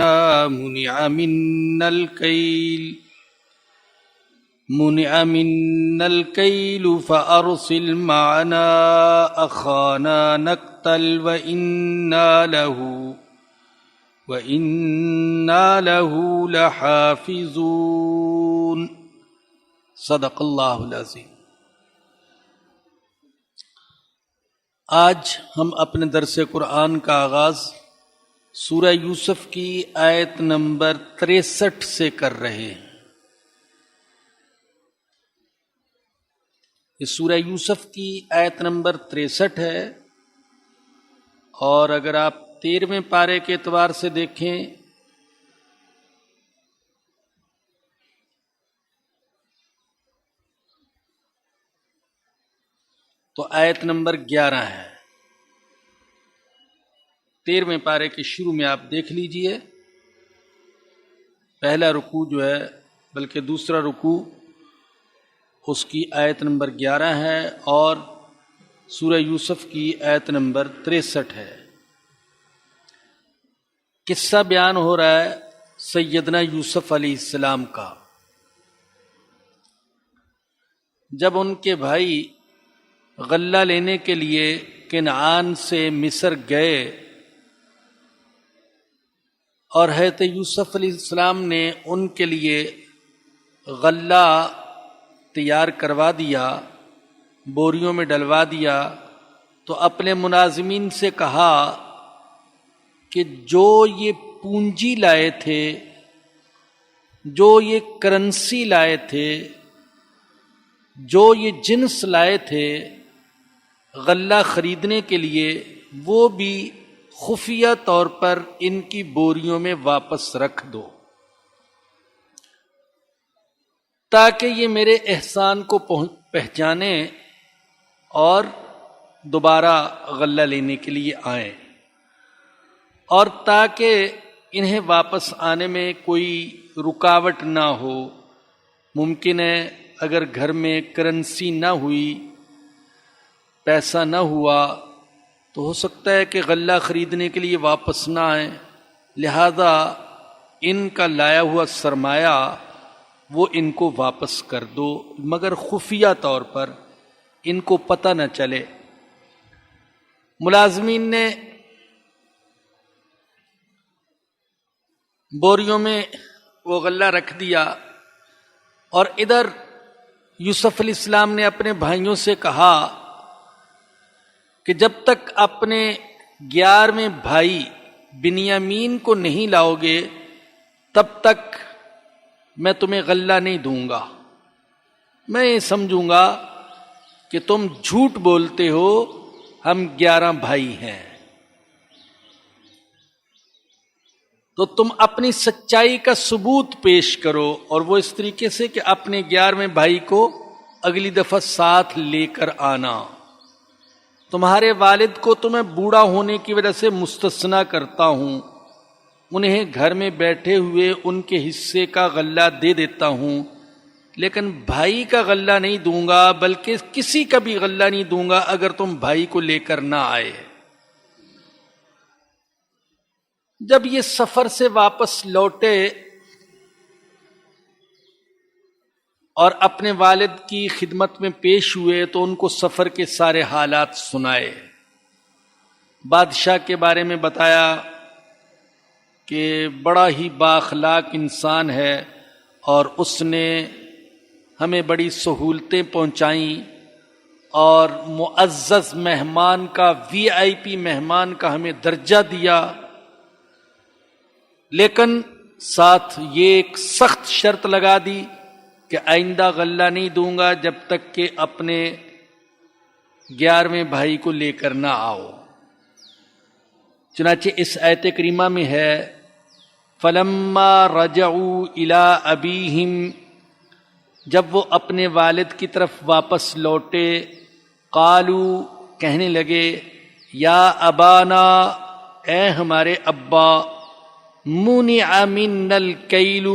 معنا منع منا الكيل فأرسل معنا أخانا نقتل وإنا له لحافظون صدق اللہ العظیم۔ آج ہم اپنے درس قرآن کا آغاز سورہ یوسف کی آیت نمبر 63 سے کر رہے ہیں۔ یہ سورہ یوسف کی آیت نمبر 63 ہے، اور اگر آپ 13ویں پارے کے اعتبار سے دیکھیں تو آیت نمبر 11 ہے۔ 13ویں پارے کے شروع میں آپ دیکھ لیجئے، پہلا رکوع جو ہے بلکہ دوسرا رکوع اس کی آیت نمبر 11 ہے، اور سورہ یوسف کی آیت نمبر 63 ہے۔ قصہ بیان ہو رہا ہے سیدنا یوسف علیہ السلام کا، جب ان کے بھائی غلہ لینے کے لیے کنعان سے مصر گئے اور حضرت یوسف علیہ السلام نے ان کے لیے غلہ تیار کروا دیا، بوریوں میں ڈلوا دیا، تو اپنے ملازمین سے کہا کہ جو یہ پونجی لائے تھے، جو یہ کرنسی لائے تھے، جو یہ جنس لائے تھے غلہ خریدنے کے لیے، وہ بھی خفیہ طور پر ان کی بوریوں میں واپس رکھ دو، تاکہ یہ میرے احسان کو پہچانے اور دوبارہ غلہ لینے کے لیے آئیں، اور تاکہ انہیں واپس آنے میں کوئی رکاوٹ نہ ہو۔ ممکن ہے اگر گھر میں کرنسی نہ ہوئی، پیسہ نہ ہوا، تو ہو سکتا ہے کہ غلہ خریدنے کے لیے واپس نہ آئیں، لہذا ان کا لایا ہوا سرمایہ وہ ان کو واپس کر دو، مگر خفیہ طور پر، ان کو پتہ نہ چلے۔ ملازمین نے بوریوں میں وہ غلہ رکھ دیا، اور ادھر یوسف علیہ السلام نے اپنے بھائیوں سے کہا کہ جب تک اپنے 11ویں بھائی بنیامین کو نہیں لاؤ گے تب تک میں تمہیں غلہ نہیں دوں گا، میں یہ سمجھوں گا کہ تم جھوٹ بولتے ہو، ہم 11 بھائی ہیں، تو تم اپنی سچائی کا ثبوت پیش کرو، اور وہ اس طریقے سے کہ اپنے 11ویں بھائی کو اگلی دفعہ ساتھ لے کر آنا۔ تمہارے والد کو تو میں بوڑھا ہونے کی وجہ سے مستثنیٰ کرتا ہوں، انہیں گھر میں بیٹھے ہوئے ان کے حصے کا غلہ دے دیتا ہوں، لیکن بھائی کا غلہ نہیں دوں گا، بلکہ کسی کا بھی غلہ نہیں دوں گا اگر تم بھائی کو لے کر نہ آئے۔ جب یہ سفر سے واپس لوٹے اور اپنے والد کی خدمت میں پیش ہوئے تو ان کو سفر کے سارے حالات سنائے، بادشاہ کے بارے میں بتایا کہ بڑا ہی بااخلاق انسان ہے، اور اس نے ہمیں بڑی سہولتیں پہنچائیں، اور معزز مہمان کا VIP مہمان کا ہمیں درجہ دیا، لیکن ساتھ یہ ایک سخت شرط لگا دی کہ آئندہ غلہ نہیں دوں گا جب تک کہ اپنے 11ویں بھائی کو لے کر نہ آؤ۔ چنانچہ اس آیت کریمہ میں ہے فَلَمَّا رَجَعُوا إِلَىٰ أَبِيهِمْ، جب وہ اپنے والد کی طرف واپس لوٹے، قالوا، کہنے لگے، یا ابانا، اے ہمارے ابا، منع منا الکیل،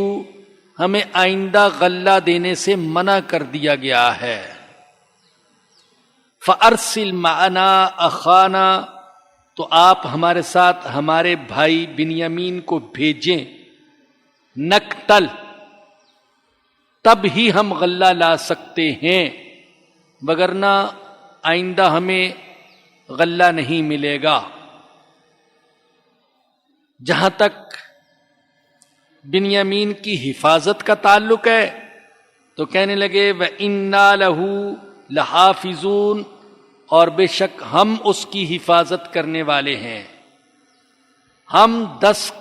ہمیں آئندہ غلہ دینے سے منع کر دیا گیا ہے، فارسل معنا اخانا، تو آپ ہمارے ساتھ ہمارے بھائی بنیامین کو بھیجیں، نقتل، تب ہی ہم غلہ لا سکتے ہیں، وگرنہ آئندہ ہمیں غلہ نہیں ملے گا۔ جہاں تک بنیامین کی حفاظت کا تعلق ہے تو کہنے لگے وَإِنَّا لَهُ لَحَافِظُونَ، اور بے شک ہم اس کی حفاظت کرنے والے ہیں۔ ہم 10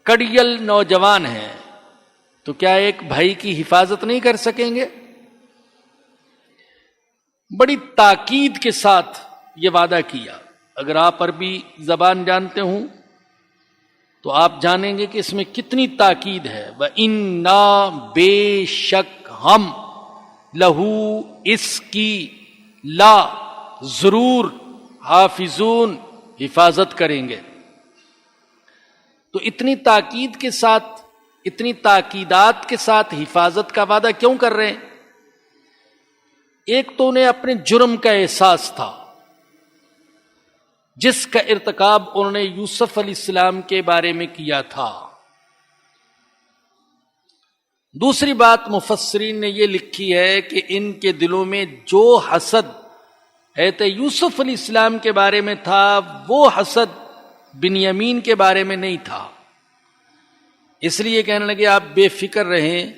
کڑیل نوجوان ہیں تو کیا ایک بھائی کی حفاظت نہیں کر سکیں گے؟ بڑی تاکید کے ساتھ یہ وعدہ کیا۔ اگر آپ عربی زبان جانتے ہوں تو آپ جانیں گے کہ اس میں کتنی تاکید ہے۔ وَإِنَّا، بے شک ہم، لہو، اس کی، لا، ضرور، حافظون، حفاظت کریں گے۔ تو اتنی تاکید کے ساتھ، اتنی تاکیدات کے ساتھ حفاظت کا وعدہ کیوں کر رہے ہیں؟ ایک تو انہیں اپنے جرم کا احساس تھا جس کا ارتکاب انہوں نے یوسف علیہ السلام کے بارے میں کیا تھا۔ دوسری بات مفسرین نے یہ لکھی ہے کہ ان کے دلوں میں جو حسد حضرت یوسف علیہ السلام کے بارے میں تھا وہ حسد بنیامین کے بارے میں نہیں تھا، اس لیے کہنے لگے آپ بے فکر رہیں،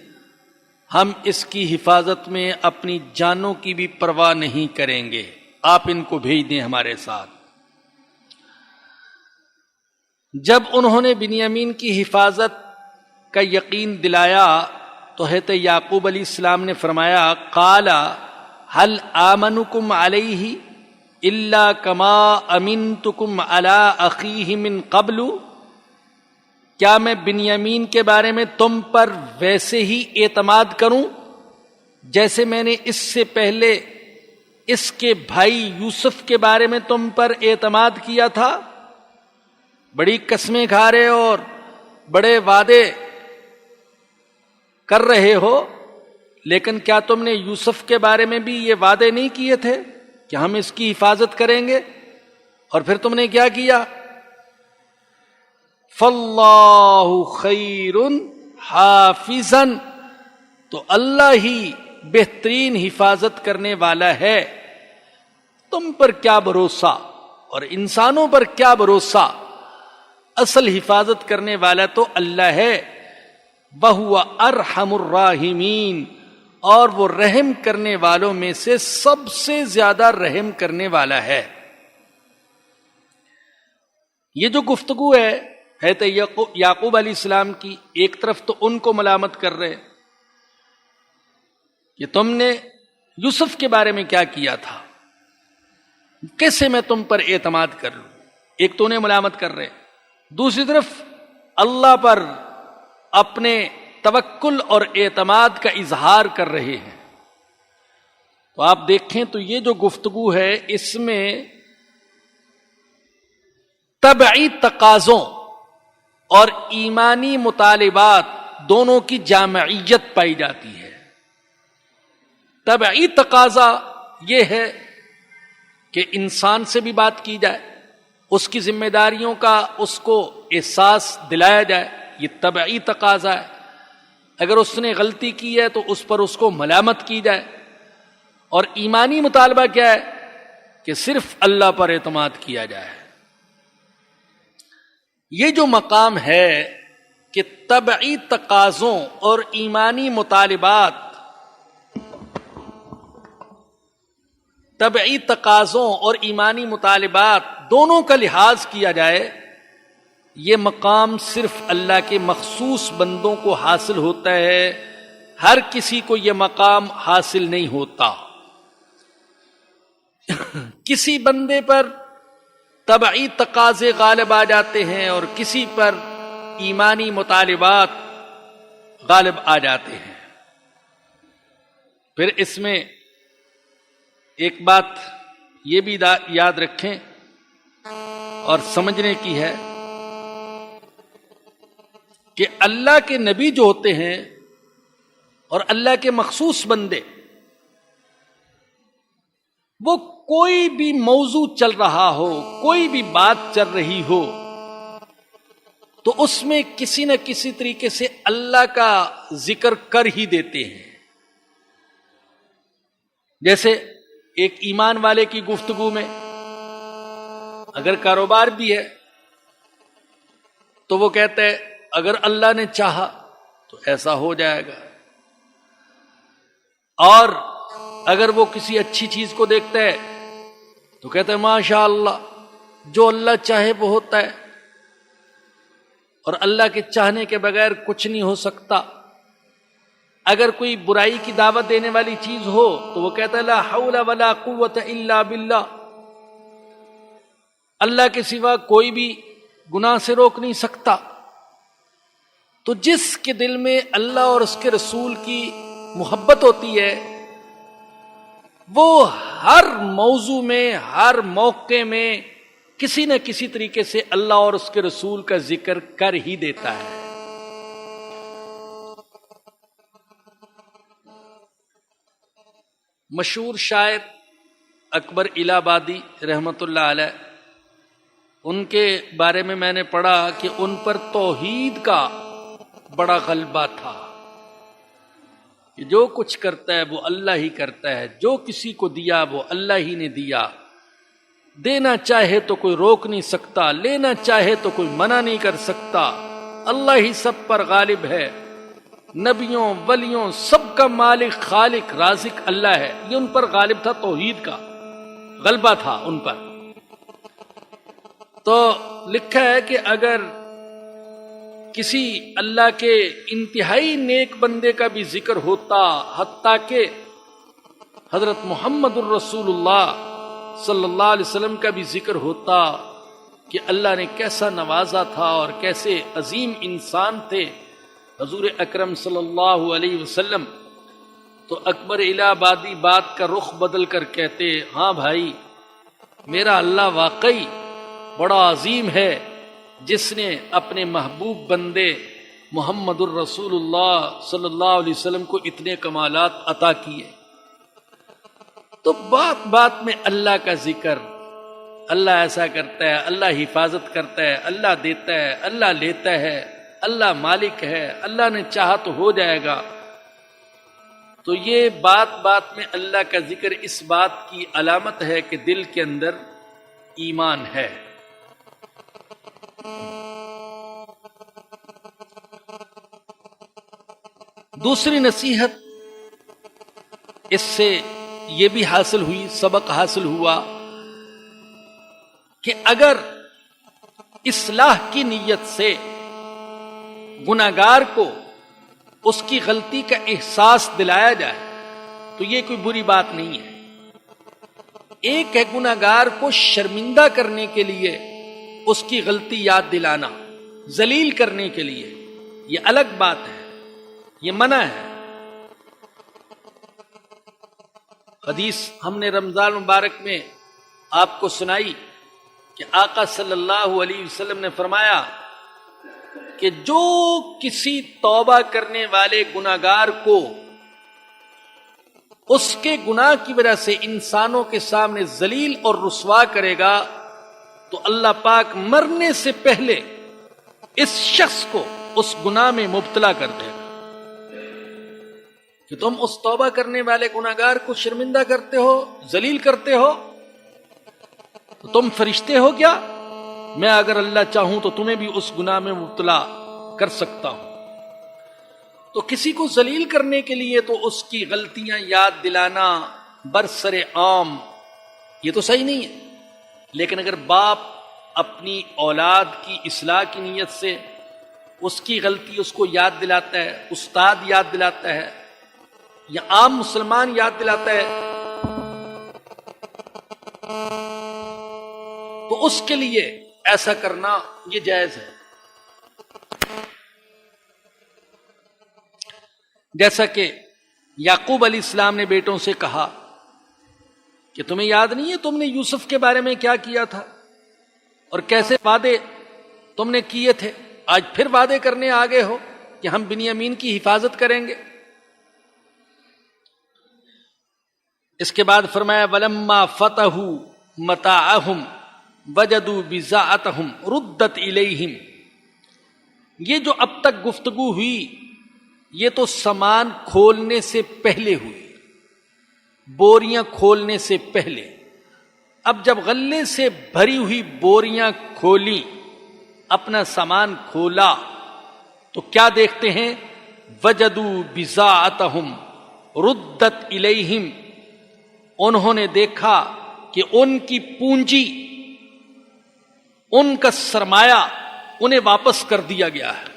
ہم اس کی حفاظت میں اپنی جانوں کی بھی پرواہ نہیں کریں گے، آپ ان کو بھیج دیں ہمارے ساتھ۔ جب انہوں نے بنیامین کی حفاظت کا یقین دلایا تو حضرت یعقوب علیہ السلام نے فرمایا قال هل آمنکم علیہ الا کما امنتکم علی اخیہ من قبل، کیا میں بنیامین کے بارے میں تم پر ویسے ہی اعتماد کروں جیسے میں نے اس سے پہلے اس کے بھائی یوسف کے بارے میں تم پر اعتماد کیا تھا؟ بڑی قسمیں کھا رہے ہو اور بڑے وعدے کر رہے ہو، لیکن کیا تم نے یوسف کے بارے میں بھی یہ وعدے نہیں کیے تھے کہ ہم اس کی حفاظت کریں گے؟ اور پھر تم نے کیا کیا؟ فَاللَّهُ خَيْرٌ حَافِظًا، تو اللہ ہی بہترین حفاظت کرنے والا ہے، تم پر کیا بھروسہ اور انسانوں پر کیا بھروسہ، اصل حفاظت کرنے والا تو اللہ ہے۔ وَهُوَ أَرْحَمُ الرَّاحِمِينَ، اور وہ رحم کرنے والوں میں سے سب سے زیادہ رحم کرنے والا ہے۔ یہ جو گفتگو ہے حضرت یعقوب علیہ السلام کی، ایک طرف تو ان کو ملامت کر رہے کہ تم نے یوسف کے بارے میں کیا کیا تھا، کیسے میں تم پر اعتماد کر لوں، ایک تو انہیں ملامت کر رہے، دوسری طرف اللہ پر اپنے توکل اور اعتماد کا اظہار کر رہے ہیں۔ تو آپ دیکھیں تو یہ جو گفتگو ہے اس میں طبعی تقاضوں اور ایمانی مطالبات دونوں کی جامعیت پائی جاتی ہے۔ طبعی تقاضا یہ ہے کہ انسان سے بھی بات کی جائے، اس کی ذمہ داریوں کا اس کو احساس دلایا جائے، یہ طبعی تقاضا ہے۔ اگر اس نے غلطی کی ہے تو اس پر اس کو ملامت کی جائے۔ اور ایمانی مطالبہ کیا ہے کہ صرف اللہ پر اعتماد کیا جائے۔ یہ جو مقام ہے کہ طبعی تقاضوں اور ایمانی مطالبات، طبعی تقاضوں اور ایمانی مطالبات دونوں کا لحاظ کیا جائے، یہ مقام صرف اللہ کے مخصوص بندوں کو حاصل ہوتا ہے، ہر کسی کو یہ مقام حاصل نہیں ہوتا۔ کسی بندے پر طبعی تقاضے غالب آ جاتے ہیں اور کسی پر ایمانی مطالبات غالب آ جاتے ہیں۔ پھر اس میں ایک بات یہ بھی یاد رکھیں اور سمجھنے کی ہے کہ اللہ کے نبی جو ہوتے ہیں اور اللہ کے مخصوص بندے، وہ کوئی بھی موضوع چل رہا ہو، کوئی بھی بات چل رہی ہو، تو اس میں کسی نہ کسی طریقے سے اللہ کا ذکر کر ہی دیتے ہیں۔ جیسے ایک ایمان والے کی گفتگو میں اگر کاروبار بھی ہے تو وہ کہتا ہے اگر اللہ نے چاہا تو ایسا ہو جائے گا، اور اگر وہ کسی اچھی چیز کو دیکھتا ہے تو کہتا ہے ماشاء اللہ، جو اللہ چاہے وہ ہوتا ہے، اور اللہ کے چاہنے کے بغیر کچھ نہیں ہو سکتا۔ اگر کوئی برائی کی دعوت دینے والی چیز ہو تو وہ کہتا ہے لا حول ولا قوت الا باللہ، اللہ کے سوا کوئی بھی گناہ سے روک نہیں سکتا۔ تو جس کے دل میں اللہ اور اس کے رسول کی محبت ہوتی ہے وہ ہر موضوع میں، ہر موقع میں کسی نہ کسی طریقے سے اللہ اور اس کے رسول کا ذکر کر ہی دیتا ہے۔ مشہور شاعر اکبر الہ آبادی رحمت اللہ علیہ، ان کے بارے میں نے پڑھا کہ ان پر توحید کا بڑا غلبہ تھا، کہ جو کچھ کرتا ہے وہ اللہ ہی کرتا ہے، جو کسی کو دیا وہ اللہ ہی نے دیا، دینا چاہے تو کوئی روک نہیں سکتا، لینا چاہے تو کوئی منع نہیں کر سکتا، اللہ ہی سب پر غالب ہے، نبیوں ولیوں سب کا مالک خالق رازق اللہ ہے۔ یہ ان پر غالب تھا، توحید کا غلبہ تھا ان پر۔ تو لکھا ہے کہ اگر کسی اللہ کے انتہائی نیک بندے کا بھی ذکر ہوتا، حتیٰ کہ حضرت محمد الرسول اللہ صلی اللہ علیہ وسلم کا بھی ذکر ہوتا کہ اللہ نے کیسا نوازا تھا اور کیسے عظیم انسان تھے حضور اکرم صلی اللہ علیہ وسلم، تو اکبر الہ آبادی بات کا رخ بدل کر کہتے ہاں بھائی، میرا اللہ واقعی بڑا عظیم ہے جس نے اپنے محبوب بندے محمد الرسول اللہ صلی اللہ علیہ وسلم کو اتنے کمالات عطا کیے۔ تو بات بات میں اللہ کا ذکر، اللہ ایسا کرتا ہے، اللہ حفاظت کرتا ہے، اللہ دیتا ہے، اللہ لیتا ہے، اللہ مالک ہے، اللہ نے چاہا تو ہو جائے گا۔ تو یہ بات بات میں اللہ کا ذکر اس بات کی علامت ہے کہ دل کے اندر ایمان ہے۔ دوسری نصیحت اس سے یہ بھی حاصل ہوئی، سبق حاصل ہوا کہ اگر اصلاح کی نیت سے گناہگار کو اس کی غلطی کا احساس دلایا جائے تو یہ کوئی بری بات نہیں ہے۔ ایک ہے گناہگار کو شرمندہ کرنے کے لیے اس کی غلطی یاد دلانا، ذلیل کرنے کے لیے، یہ الگ بات ہے، یہ منع ہے۔ حدیث ہم نے رمضان مبارک میں آپ کو سنائی کہ آقا صلی اللہ علیہ وسلم نے فرمایا کہ جو کسی توبہ کرنے والے گناہگار کو اس کے گناہ کی وجہ سے انسانوں کے سامنے ذلیل اور رسوا کرے گا تو اللہ پاک مرنے سے پہلے اس شخص کو اس گناہ میں مبتلا کر دے گا۔ کہ تم اس توبہ کرنے والے گناہگار کو شرمندہ کرتے ہو، ذلیل کرتے ہو، تو تم فرشتے ہو کیا؟ میں اگر اللہ چاہوں تو تمہیں بھی اس گناہ میں مبتلا کر سکتا ہوں۔ تو کسی کو ذلیل کرنے کے لیے تو اس کی غلطیاں یاد دلانا برسر عام یہ تو صحیح نہیں ہے، لیکن اگر باپ اپنی اولاد کی اصلاح کی نیت سے اس کی غلطی اس کو یاد دلاتا ہے، استاد یاد دلاتا ہے یا عام مسلمان یاد دلاتا ہے، تو اس کے لیے ایسا کرنا یہ جائز ہے۔ جیسا کہ یعقوب علیہ السلام نے بیٹوں سے کہا کہ تمہیں یاد نہیں ہے تم نے یوسف کے بارے میں کیا کیا تھا اور کیسے وعدے تم نے کیے تھے، آج پھر وعدے کرنے آگے ہو کہ ہم بنیامین کی حفاظت کریں گے۔ اس کے بعد فرمایا ولما فتحوا متاعهم وجدوا بضاعتهم ردت الیہم. یہ جو اب تک گفتگو ہوئی یہ تو سامان کھولنے سے پہلے ہوئی، بوریاں کھولنے سے پہلے. اب جب غلے سے بھری ہوئی بوریاں کھولی، اپنا سامان کھولا، تو کیا دیکھتے ہیں؟ وجدوا بضاعتهم ردت الیہم. انہوں نے دیکھا کہ ان کی پونجی، ان کا سرمایہ انہیں واپس کر دیا گیا ہے.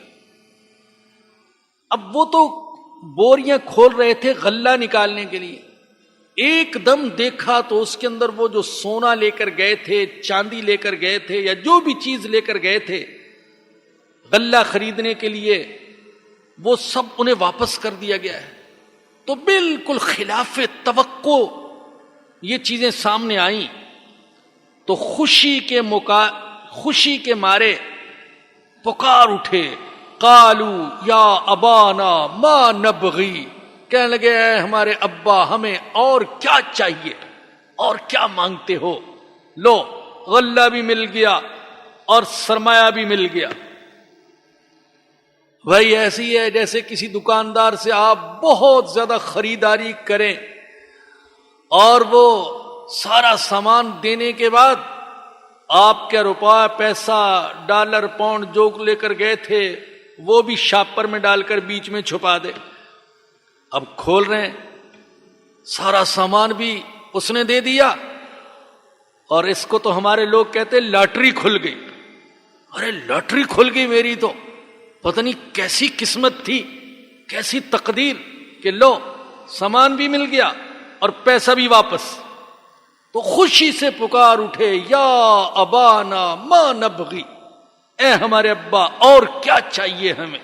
اب وہ تو بوریاں کھول رہے تھے غلہ نکالنے کے لیے، ایک دم دیکھا تو اس کے اندر وہ جو سونا لے کر گئے تھے، چاندی لے کر گئے تھے، یا جو بھی چیز لے کر گئے تھے غلہ خریدنے کے لیے، وہ سب انہیں واپس کر دیا گیا ہے. تو بالکل خلاف توقع یہ چیزیں سامنے آئیں تو خوشی کے مارے پکار اٹھے. قالوا یا ابانا ما نبغی، کہنے لگے اے ہمارے ابا ہمیں اور کیا چاہیے، اور کیا مانگتے ہو؟ لو غلہ بھی مل گیا اور سرمایہ بھی مل گیا. بھائی ایسی ہے جیسے کسی دکاندار سے آپ بہت زیادہ خریداری کریں اور وہ سارا سامان دینے کے بعد آپ کے روپے، پیسہ، ڈالر، پاؤنڈ جو لے کر گئے تھے وہ بھی شاپر میں ڈال کر بیچ میں چھپا دے. اب کھول رہے ہیں، سارا سامان بھی اس نے دے دیا، اور اس کو تو ہمارے لوگ کہتے لاٹری کھل گئی. ارے لاٹری کھل گئی میری، تو پتہ نہیں کیسی قسمت تھی، کیسی تقدیر کہ لو سامان بھی مل گیا اور پیسہ بھی واپس. تو خوشی سے پکار اٹھے یا ابانا ما نبغی، اے ہمارے ابا اور کیا چاہیے ہمیں.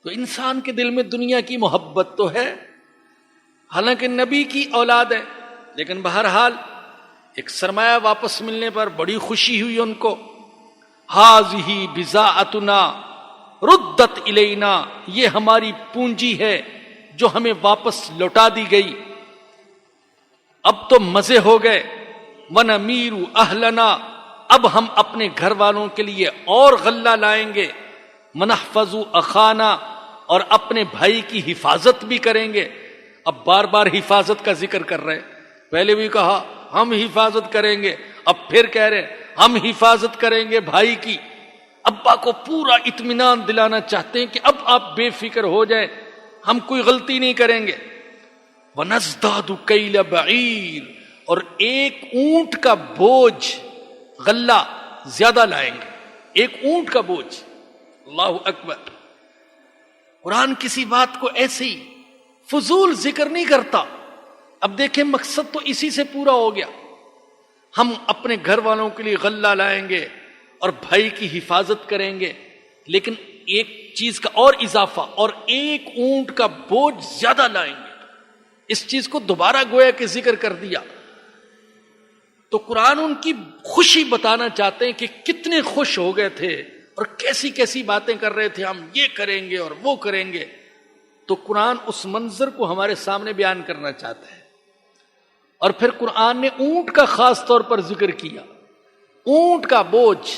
تو انسان کے دل میں دنیا کی محبت تو ہے، حالانکہ نبی کی اولاد ہے، لیکن بہرحال ایک سرمایہ واپس ملنے پر بڑی خوشی ہوئی ان کو. ہاذہ بضاعتنا ردت الینا، یہ ہماری پونجی ہے جو ہمیں واپس لوٹا دی گئی. اب تو مزے ہو گئے. ونمیر اہلنا، اب ہم اپنے گھر والوں کے لیے اور غلہ لائیں گے. ونحفظ اخانا، اور اپنے بھائی کی حفاظت بھی کریں گے. اب بار بار حفاظت کا ذکر کر رہے، پہلے بھی کہا ہم حفاظت کریں گے، اب پھر کہہ رہے ہم حفاظت کریں گے بھائی کی. ابا کو پورا اطمینان دلانا چاہتے ہیں کہ اب آپ بے فکر ہو جائیں، ہم کوئی غلطی نہیں کریں گے. وَنَزْدَادُ كَيْلَ بَعِيرٍ، اور ایک اونٹ کا بوجھ غلہ زیادہ لائیں گے. ایک اونٹ کا بوجھ. اللہ اکبر. قرآن کسی بات کو ایسے ہی فضول ذکر نہیں کرتا. اب دیکھیں مقصد تو اسی سے پورا ہو گیا. ہم اپنے گھر والوں کے لیے غلہ لائیں گے اور بھائی کی حفاظت کریں گے، لیکن ایک چیز کا اور اضافہ، اور ایک اونٹ کا بوجھ زیادہ لائیں گے. اس چیز کو دوبارہ گویا کہ ذکر کر دیا. تو قرآن ان کی خوشی بتانا چاہتے ہیں کہ کتنے خوش ہو گئے تھے اور کیسی کیسی باتیں کر رہے تھے، ہم یہ کریں گے اور وہ کریں گے. تو قرآن اس منظر کو ہمارے سامنے بیان کرنا چاہتا ہے. اور پھر قرآن نے اونٹ کا خاص طور پر ذکر کیا. اونٹ کا بوجھ،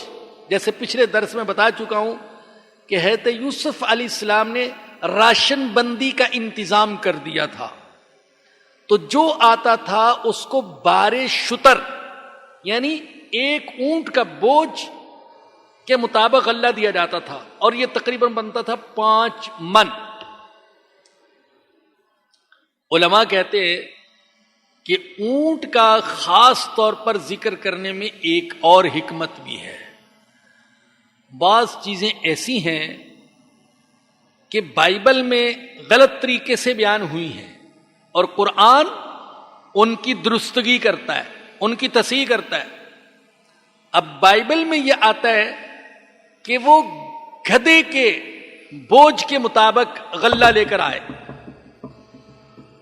جیسے پچھلے درس میں بتا چکا ہوں کہ حضرت یوسف علیہ السلام نے راشن بندی کا انتظام کر دیا تھا. تو جو آتا تھا اس کو 12 شتر یعنی ایک اونٹ کا بوجھ کے مطابق غلہ دیا جاتا تھا، اور یہ تقریباً بنتا تھا 5 من. علماء کہتے ہیں کہ اونٹ کا خاص طور پر ذکر کرنے میں ایک اور حکمت بھی ہے. بعض چیزیں ایسی ہیں کہ بائبل میں غلط طریقے سے بیان ہوئی ہیں اور قرآن ان کی درستگی کرتا ہے، ان کی تصحیح کرتا ہے. اب بائبل میں یہ آتا ہے کہ وہ گدھے کے بوجھ کے مطابق غلہ لے کر آئے،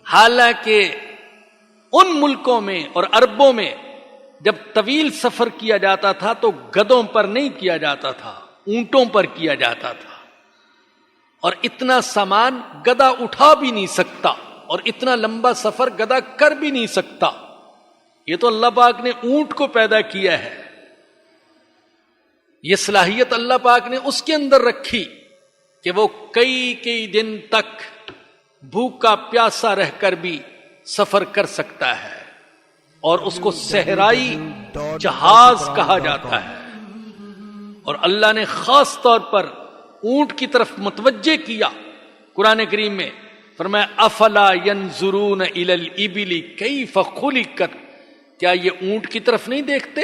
حالانکہ ان ملکوں میں اور عربوں میں جب طویل سفر کیا جاتا تھا تو گدھوں پر نہیں کیا جاتا تھا، اونٹوں پر کیا جاتا تھا، اور اتنا سامان گدھا اٹھا بھی نہیں سکتا. اور اتنا لمبا سفر گدھا کر بھی نہیں سکتا. یہ تو اللہ پاک نے اونٹ کو پیدا کیا ہے. یہ صلاحیت اللہ پاک نے اس کے اندر رکھی کہ وہ کئی دن تک بھوکا پیاسا رہ کر بھی سفر کر سکتا ہے، اور اس کو صحرائی جہاز کہا جاتا ہے. اور اللہ نے خاص طور پر اونٹ کی طرف متوجہ کیا. قرآن کریم میں فرمایا افلا ینظرون الی الابل کیف خلقت، کیا یہ اونٹ کی طرف نہیں دیکھتے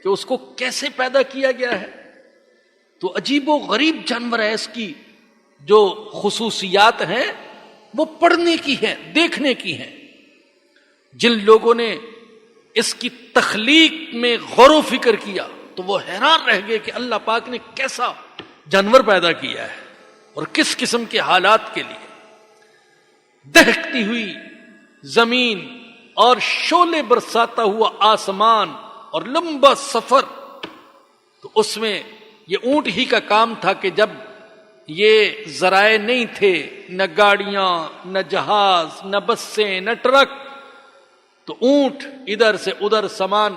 کہ اس کو کیسے پیدا کیا گیا ہے؟ تو عجیب و غریب جانور ہے. اس کی جو خصوصیات ہیں وہ پڑھنے کی ہیں، دیکھنے کی ہیں. جن لوگوں نے اس کی تخلیق میں غور و فکر کیا تو وہ حیران رہ گئے کہ اللہ پاک نے کیسا جانور پیدا کیا ہے اور کس قسم کے حالات کے لیے. دہکتی ہوئی زمین اور شعلے برساتا ہوا آسمان اور لمبا سفر. تو اس میں یہ اونٹ ہی کا کام تھا کہ جب یہ ذرائع نہیں تھے، نہ گاڑیاں، نہ جہاز، نہ بسیں، نہ ٹرک، تو اونٹ ادھر سے ادھر سامان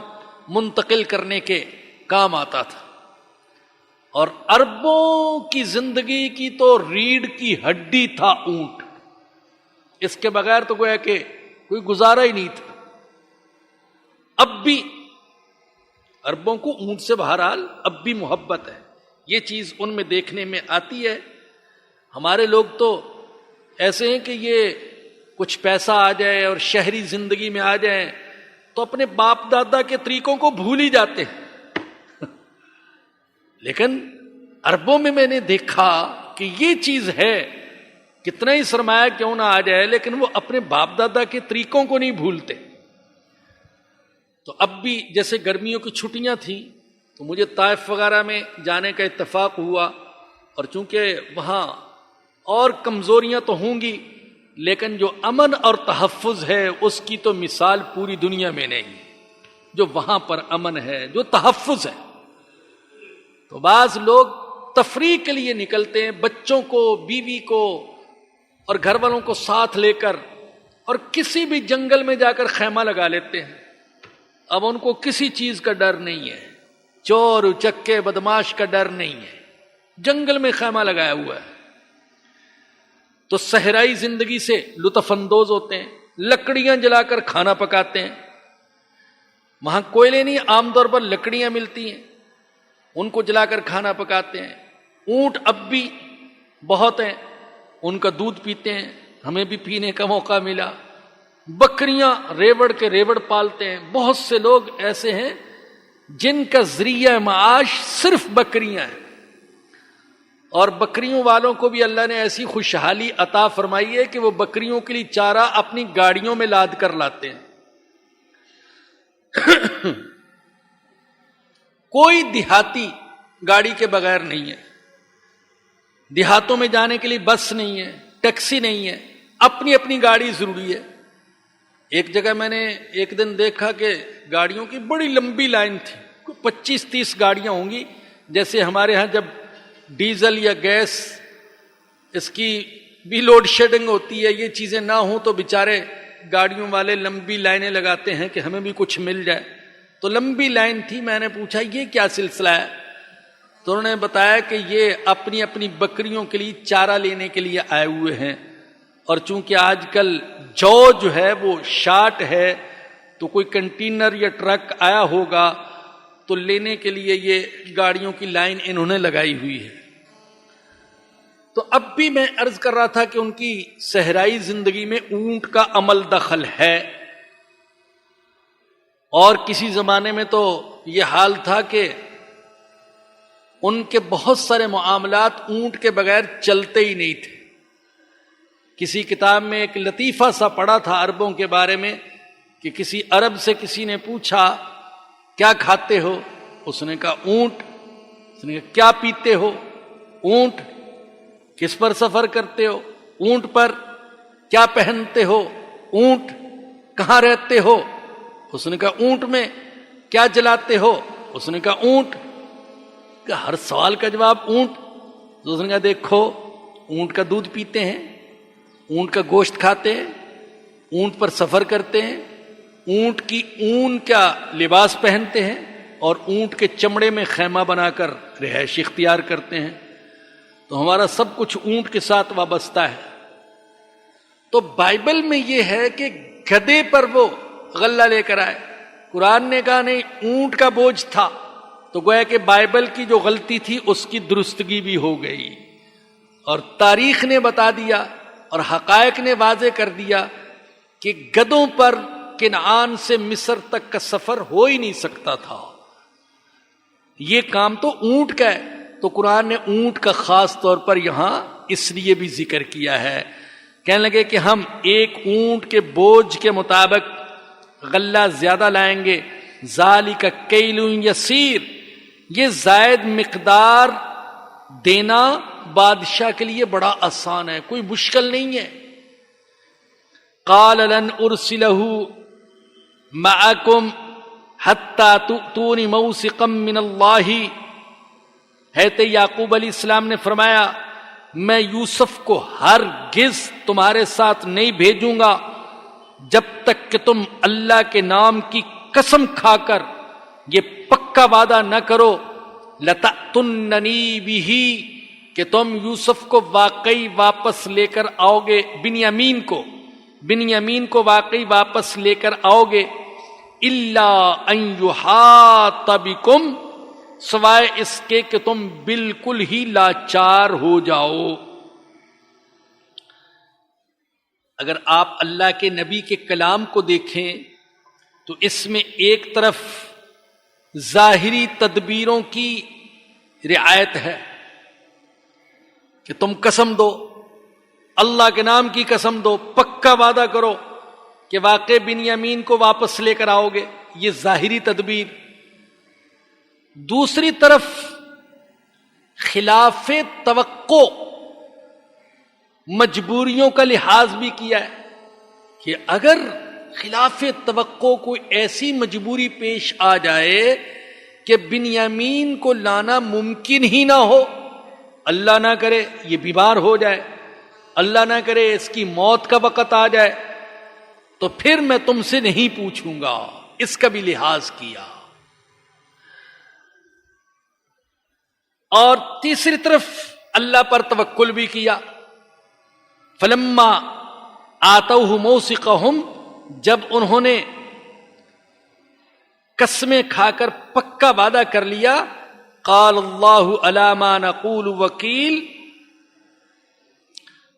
منتقل کرنے کے کام آتا تھا. اور اربوں کی زندگی کی تو ریڑھ کی ہڈی تھا اونٹ. اس کے بغیر تو گویا کہ کوئی گزارا ہی نہیں تھا. اب بھی اربوں کو اونٹ سے بہرحال اب بھی محبت ہے. یہ چیز ان میں دیکھنے میں آتی ہے. ہمارے لوگ تو ایسے ہیں کہ یہ کچھ پیسہ آ جائے اور شہری زندگی میں آ جائیں تو اپنے باپ دادا کے طریقوں کو بھول ہی جاتے ہیں. لیکن عربوں میں نے دیکھا کہ یہ چیز ہے، کتنا ہی سرمایہ کیوں نہ آ جائے لیکن وہ اپنے باپ دادا کے طریقوں کو نہیں بھولتے. تو اب بھی جیسے گرمیوں کی چھٹیاں تھیں تو مجھے طائف وغیرہ میں جانے کا اتفاق ہوا، اور چونکہ وہاں اور کمزوریاں تو ہوں گی لیکن جو امن اور تحفظ ہے اس کی تو مثال پوری دنیا میں نہیں. جو وہاں پر امن ہے، جو تحفظ ہے. تو بعض لوگ تفریح کے لیے نکلتے ہیں، بچوں کو، بیوی کو اور گھر والوں کو ساتھ لے کر، اور کسی بھی جنگل میں جا کر خیمہ لگا لیتے ہیں. اب ان کو کسی چیز کا ڈر نہیں ہے، چور اچکے بدماش کا ڈر نہیں ہے، جنگل میں خیمہ لگایا ہوا ہے. تو صحرائی زندگی سے لطف اندوز ہوتے ہیں، لکڑیاں جلا کر کھانا پکاتے ہیں. وہاں کوئلے نہیں، عام طور پر لکڑیاں ملتی ہیں، ان کو جلا کر کھانا پکاتے ہیں. اونٹ اب بھی بہت ہیں، ان کا دودھ پیتے ہیں، ہمیں بھی پینے کا موقع ملا. بکریاں ریوڑ کے ریوڑ پالتے ہیں. بہت سے لوگ ایسے ہیں جن کا ذریعہ معاش صرف بکریاں ہیں، اور بکریوں والوں کو بھی اللہ نے ایسی خوشحالی عطا فرمائی ہے کہ وہ بکریوں کے لیے چارہ اپنی گاڑیوں میں لاد کر لاتے ہیں. کوئی دیہاتی گاڑی کے بغیر نہیں ہے. دیہاتوں میں جانے کے لیے بس نہیں ہے، ٹیکسی نہیں ہے، اپنی اپنی گاڑی ضروری ہے. ایک جگہ میں نے ایک دن دیکھا کہ گاڑیوں کی بڑی لمبی لائن تھی، 25-30 گاڑیاں ہوں گی. جیسے ہمارے ہاں جب ڈیزل یا گیس اس کی بھی لوڈ شیڈنگ ہوتی ہے، یہ چیزیں نہ ہوں تو بیچارے گاڑیوں والے لمبی لائنیں لگاتے ہیں کہ ہمیں بھی کچھ مل جائے. تو لمبی لائن تھی. میں نے پوچھا یہ کیا سلسلہ ہے؟ تو انہوں نے بتایا کہ یہ اپنی اپنی بکریوں کے لیے چارہ لینے کے لیے آئے ہوئے ہیں، اور چونکہ آج کل جو ہے وہ شارٹ ہے تو کوئی کنٹینر یا ٹرک آیا ہوگا تو لینے کے لیے یہ گاڑیوں کی لائن انہوں نے لگائی ہوئی ہے. تو اب بھی میں عرض کر رہا تھا کہ ان کی صحرائی زندگی میں اونٹ کا عمل دخل ہے. اور کسی زمانے میں تو یہ حال تھا کہ ان کے بہت سارے معاملات اونٹ کے بغیر چلتے ہی نہیں تھے. کسی کتاب میں ایک لطیفہ سا پڑھا تھا عربوں کے بارے میں کہ کسی عرب سے کسی نے پوچھا کیا کھاتے ہو؟ اس نے کہا اونٹ. اس نے کہا کیا پیتے ہو؟ اونٹ. کس پر سفر کرتے ہو؟ اونٹ پر. کیا پہنتے ہو؟ اونٹ. کہاں رہتے ہو؟ اس نے کہا اونٹ میں. کیا جلاتے ہو؟ اس نے کہا اونٹ. کہ ہر سوال کا جواب اونٹ. تو اس نے کہا دیکھو اونٹ کا دودھ پیتے ہیں، اونٹ کا گوشت کھاتے ہیں، اونٹ پر سفر کرتے ہیں، اونٹ کی اون کا لباس پہنتے ہیں اور اونٹ کے چمڑے میں خیمہ بنا کر رہائش اختیار کرتے ہیں. تو ہمارا سب کچھ اونٹ کے ساتھ وابستہ ہے. تو بائبل میں یہ ہے کہ گدھے پر وہ غلہ لے کر آئے. قرآن نے کہا نہیں، اونٹ کا بوجھ تھا. تو گویا کہ بائبل کی جو غلطی تھی اس کی درستگی بھی ہو گئی، اور تاریخ نے بتا دیا اور حقائق نے واضح کر دیا کہ گدھوں پر کنعان سے مصر تک کا سفر ہو ہی نہیں سکتا تھا. یہ کام تو اونٹ کا ہے. تو قرآن نے اونٹ کا خاص طور پر یہاں اس لیے بھی ذکر کیا ہے. کہنے لگے کہ ہم ایک اونٹ کے بوجھ کے مطابق غلہ زیادہ لائیں گے. ذالک کیل یسیر، یہ زائد مقدار دینا بادشاہ کے لیے بڑا آسان ہے، کوئی مشکل نہیں ہے. قال لن ارسلہ معکم حتی تؤتون موثقا من اللہ. حضرت یعقوب علیہ السلام نے فرمایا میں یوسف کو ہرگز تمہارے ساتھ نہیں بھیجوں گا جب تک کہ تم اللہ کے نام کی قسم کھا کر یہ پکا وعدہ نہ کرو لتأتننی بہ، کہ تم یوسف کو واقعی واپس لے کر آؤ گے، بنیامین کو واقعی واپس لے کر آؤ گے. الا ان یحاط بکم، سوائے اس کے کہ تم بالکل ہی لاچار ہو جاؤ. اگر آپ اللہ کے نبی کے کلام کو دیکھیں تو اس میں ایک طرف ظاہری تدبیروں کی رعایت ہے کہ تم قسم دو، اللہ کے نام کی قسم دو، پکا وعدہ کرو کہ واقع بنیامین کو واپس لے کر آؤ گے، یہ ظاہری تدبیر. دوسری طرف خلاف توقع مجبوریوں کا لحاظ بھی کیا ہے کہ اگر خلاف توقع کوئی ایسی مجبوری پیش آ جائے کہ بنیامین کو لانا ممکن ہی نہ ہو، اللہ نہ کرے یہ بیمار ہو جائے، اللہ نہ کرے اس کی موت کا وقت آ جائے، تو پھر میں تم سے نہیں پوچھوں گا. اس کا بھی لحاظ کیا. اور تیسری طرف اللہ پر توکل بھی کیا. فلما آتوہ موثقہم، جب انہوں نے قسمیں کھا کر پکا وعدہ کر لیا، قال اللہ علی ما نقول وکیل،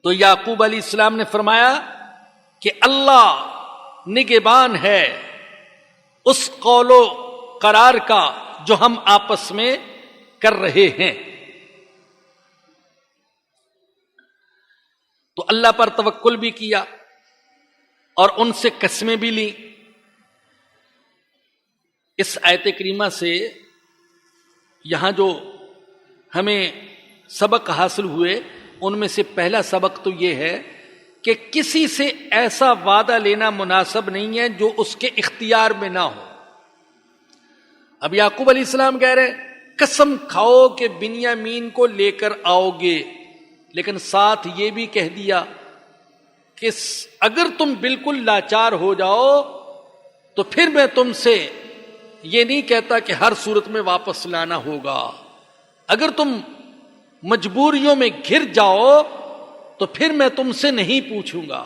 تو یعقوب علیہ السلام نے فرمایا کہ اللہ نگہبان ہے اس قول و قرار کا جو ہم آپس میں کر رہے ہیں. تو اللہ پر توکل بھی کیا اور ان سے قسمیں بھی لیں. اس آیت کریمہ سے یہاں جو ہمیں سبق حاصل ہوئے ان میں سے پہلا سبق تو یہ ہے کہ کسی سے ایسا وعدہ لینا مناسب نہیں ہے جو اس کے اختیار میں نہ ہو. اب یعقوب علیہ السلام کہہ رہے قسم کھاؤ کہ بنیامین کو لے کر آؤ گے، لیکن ساتھ یہ بھی کہہ دیا کہ اگر تم بالکل لاچار ہو جاؤ تو پھر میں تم سے یہ نہیں کہتا کہ ہر صورت میں واپس لانا ہوگا. اگر تم مجبوریوں میں گر جاؤ تو پھر میں تم سے نہیں پوچھوں گا.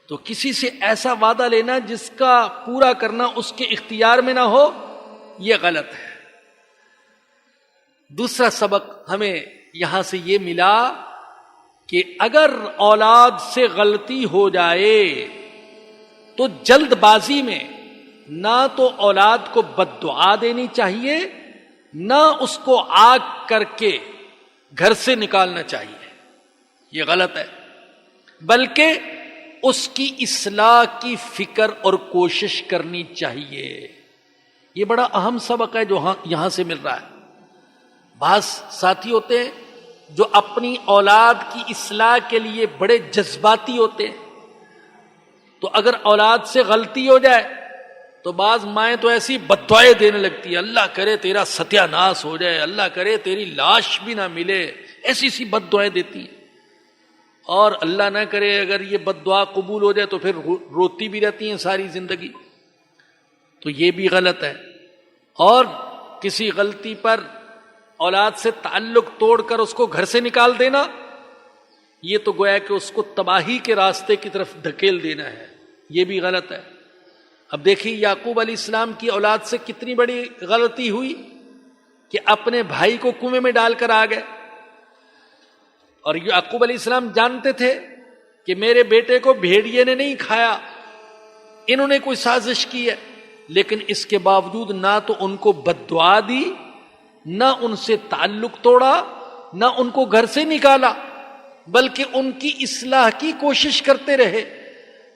تو کسی سے ایسا وعدہ لینا جس کا پورا کرنا اس کے اختیار میں نہ ہو، یہ غلط ہے. دوسرا سبق ہمیں یہاں سے یہ ملا کہ اگر اولاد سے غلطی ہو جائے تو جلد بازی میں نہ تو اولاد کو بد دعا دینی چاہیے، نہ اس کو آگ کر کے گھر سے نکالنا چاہیے، یہ غلط ہے. بلکہ اس کی اصلاح کی فکر اور کوشش کرنی چاہیے. یہ بڑا اہم سبق ہے جو یہاں سے مل رہا ہے. بعض ساتھی ہوتے ہیں جو اپنی اولاد کی اصلاح کے لیے بڑے جذباتی ہوتے ہیں، تو اگر اولاد سے غلطی ہو جائے تو بعض مائیں تو ایسی بد دعائیں دینے لگتی ہے، اللہ کرے تیرا ستیہ ناش ہو جائے، اللہ کرے تیری لاش بھی نہ ملے، ایسی سی بد دعائیں دیتی ہیں. اور اللہ نہ کرے اگر یہ بد دعا قبول ہو جائے تو پھر روتی بھی رہتی ہیں ساری زندگی، تو یہ بھی غلط ہے۔ اور کسی غلطی پر اولاد سے تعلق توڑ کر اس کو گھر سے نکال دینا، یہ تو گویا کہ اس کو تباہی کے راستے کی طرف دھکیل دینا ہے، یہ بھی غلط ہے۔ اب دیکھیے یعقوب علیہ السلام کی اولاد سے کتنی بڑی غلطی ہوئی کہ اپنے بھائی کو کنویں میں ڈال کر آ گئے، اور یعقوب علیہ السلام جانتے تھے کہ میرے بیٹے کو بھیڑیے نے نہیں کھایا، انہوں نے کوئی سازش کی ہے، لیکن اس کے باوجود نہ تو ان کو بد دعا دی، نہ ان سے تعلق توڑا، نہ ان کو گھر سے نکالا، بلکہ ان کی اصلاح کی کوشش کرتے رہے،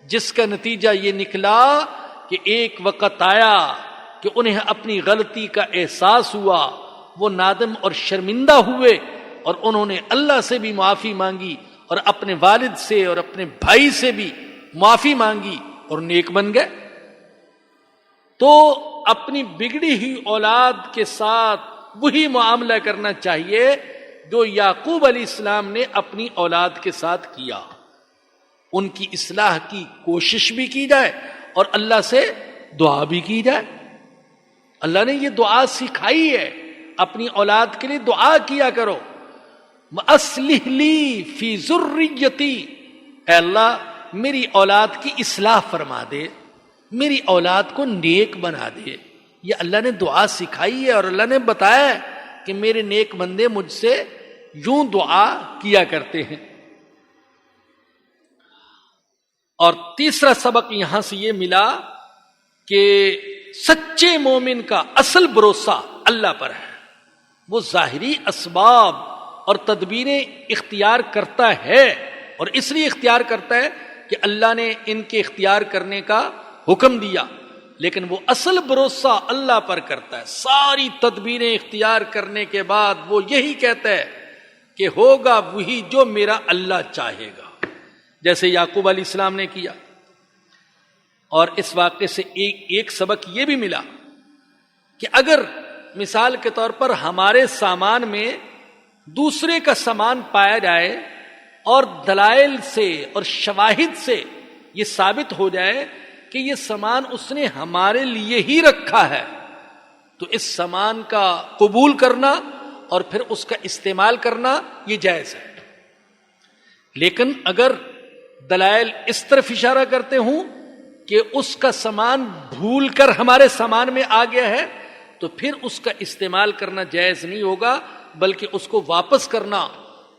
جس کا نتیجہ یہ نکلا کہ ایک وقت آیا کہ انہیں اپنی غلطی کا احساس ہوا، وہ نادم اور شرمندہ ہوئے، اور انہوں نے اللہ سے بھی معافی مانگی اور اپنے والد سے اور اپنے بھائی سے بھی معافی مانگی اور نیک بن گئے۔ تو اپنی بگڑی ہوئی اولاد کے ساتھ وہی معاملہ کرنا چاہیے جو یعقوب علیہ السلام نے اپنی اولاد کے ساتھ کیا، ان کی اصلاح کی کوشش بھی کی جائے اور اللہ سے دعا بھی کی جائے۔ اللہ نے یہ دعا سکھائی ہے، اپنی اولاد کے لیے دعا کیا کرو، وَأَصْلِحْ لِي فِي ذُرِّيَّتِي، اے اللہ میری اولاد کی اصلاح فرما دے، میری اولاد کو نیک بنا دے۔ یہ اللہ نے دعا سکھائی ہے، اور اللہ نے بتایا ہے کہ میرے نیک بندے مجھ سے یوں دعا کیا کرتے ہیں۔ اور تیسرا سبق یہاں سے یہ ملا کہ سچے مومن کا اصل بھروسہ اللہ پر ہے، وہ ظاہری اسباب اور تدبیریں اختیار کرتا ہے، اور اس لیے اختیار کرتا ہے کہ اللہ نے ان کے اختیار کرنے کا حکم دیا، لیکن وہ اصل بھروسہ اللہ پر کرتا ہے۔ ساری تدبیریں اختیار کرنے کے بعد وہ یہی کہتا ہے کہ ہوگا وہی جو میرا اللہ چاہے گا، جیسے یعقوب علیہ السلام نے کیا۔ اور اس واقعے سے ایک سبق یہ بھی ملا کہ اگر مثال کے طور پر ہمارے سامان میں دوسرے کا سامان پایا جائے اور دلائل سے اور شواہد سے یہ ثابت ہو جائے کہ یہ سامان اس نے ہمارے لیے ہی رکھا ہے، تو اس سامان کا قبول کرنا اور پھر اس کا استعمال کرنا یہ جائز ہے۔ لیکن اگر دلائل اس طرف اشارہ کرتے ہوں کہ اس کا سامان بھول کر ہمارے سامان میں آ گیا ہے، تو پھر اس کا استعمال کرنا جائز نہیں ہوگا، بلکہ اس کو واپس کرنا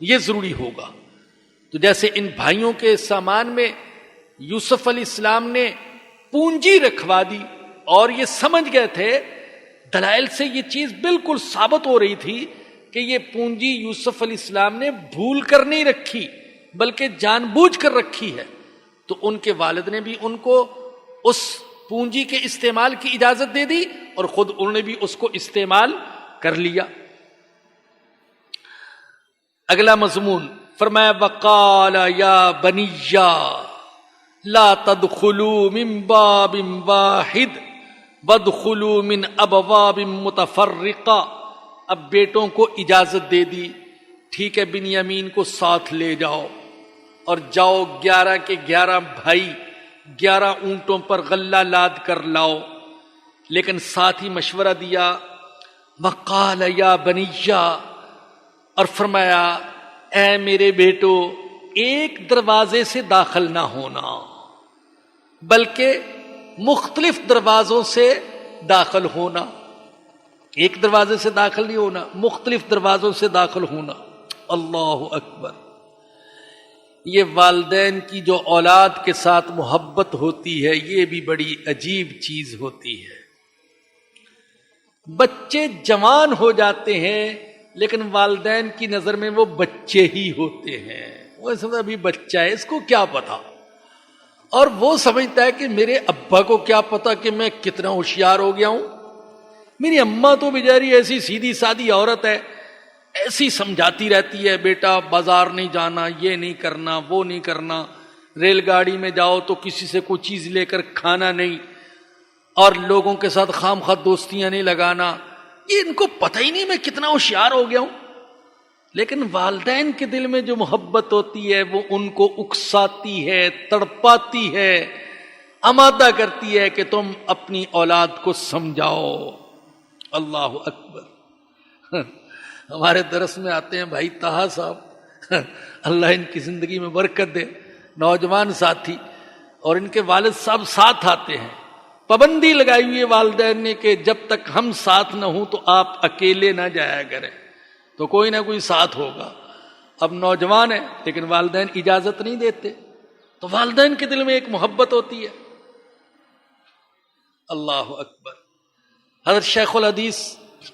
یہ ضروری ہوگا۔ تو جیسے ان بھائیوں کے سامان میں یوسف علیہ السلام نے پونجی رکھوا دی، اور یہ سمجھ گئے تھے، دلائل سے یہ چیز بالکل ثابت ہو رہی تھی کہ یہ پونجی یوسف علیہ السلام نے بھول کر نہیں رکھی بلکہ جان بوجھ کر رکھی ہے، تو ان کے والد نے بھی ان کو اس پونجی کے استعمال کی اجازت دے دی، اور خود انہوں نے بھی اس کو استعمال کر لیا۔ اگلا مضمون فرمایا وقال یا بنی لا تدخلوا من باب واحد وادخلوا من ابواب متفرقہ۔ اب بیٹوں کو اجازت دے دی، ٹھیک ہے بنیامین کو ساتھ لے جاؤ اور جاؤ 11 کے 11 بھائی 11 اونٹوں پر غلہ لاد کر لاؤ، لیکن ساتھ ہی مشورہ دیا وقال یا بنی، اور فرمایا اے میرے بیٹو ایک دروازے سے داخل نہ ہونا بلکہ مختلف دروازوں سے داخل ہونا، ایک دروازے سے داخل نہیں ہونا، مختلف دروازوں سے داخل ہونا۔ اللہ اکبر! یہ والدین کی جو اولاد کے ساتھ محبت ہوتی ہے یہ بھی بڑی عجیب چیز ہوتی ہے۔ بچے جوان ہو جاتے ہیں لیکن والدین کی نظر میں وہ بچے ہی ہوتے ہیں، وہ سمجھتا ابھی بچہ ہے، اس کو کیا پتا، اور وہ سمجھتا ہے کہ میرے ابا کو کیا پتا کہ میں کتنا ہوشیار ہو گیا ہوں، میری اماں تو بیچاری ایسی سیدھی سادی عورت ہے، ایسی سمجھاتی رہتی ہے بیٹا بازار نہیں جانا، یہ نہیں کرنا، وہ نہیں کرنا، ریل گاڑی میں جاؤ تو کسی سے کوئی چیز لے کر کھانا نہیں، اور لوگوں کے ساتھ خام خواہ دوستیاں نہیں لگانا، یہ ان کو پتہ ہی نہیں میں کتنا ہوشیار ہو گیا ہوں۔ لیکن والدین کے دل میں جو محبت ہوتی ہے وہ ان کو اکساتی ہے، تڑپاتی ہے، آمادہ کرتی ہے کہ تم اپنی اولاد کو سمجھاؤ۔ اللہ اکبر۔ ہمارے درس میں آتے ہیں بھائی طاہا صاحب، اللہ ان کی زندگی میں برکت دے، نوجوان ساتھی، اور ان کے والد صاحب ساتھ آتے ہیں۔ پابندی لگائی ہوئی ہے والدین نے کہ جب تک ہم ساتھ نہ ہوں تو آپ اکیلے نہ جایا کریں، تو کوئی نہ کوئی ساتھ ہوگا۔ اب نوجوان ہے لیکن والدین اجازت نہیں دیتے، تو والدین کے دل میں ایک محبت ہوتی ہے۔ اللہ اکبر۔ حضرت شیخ الحدیث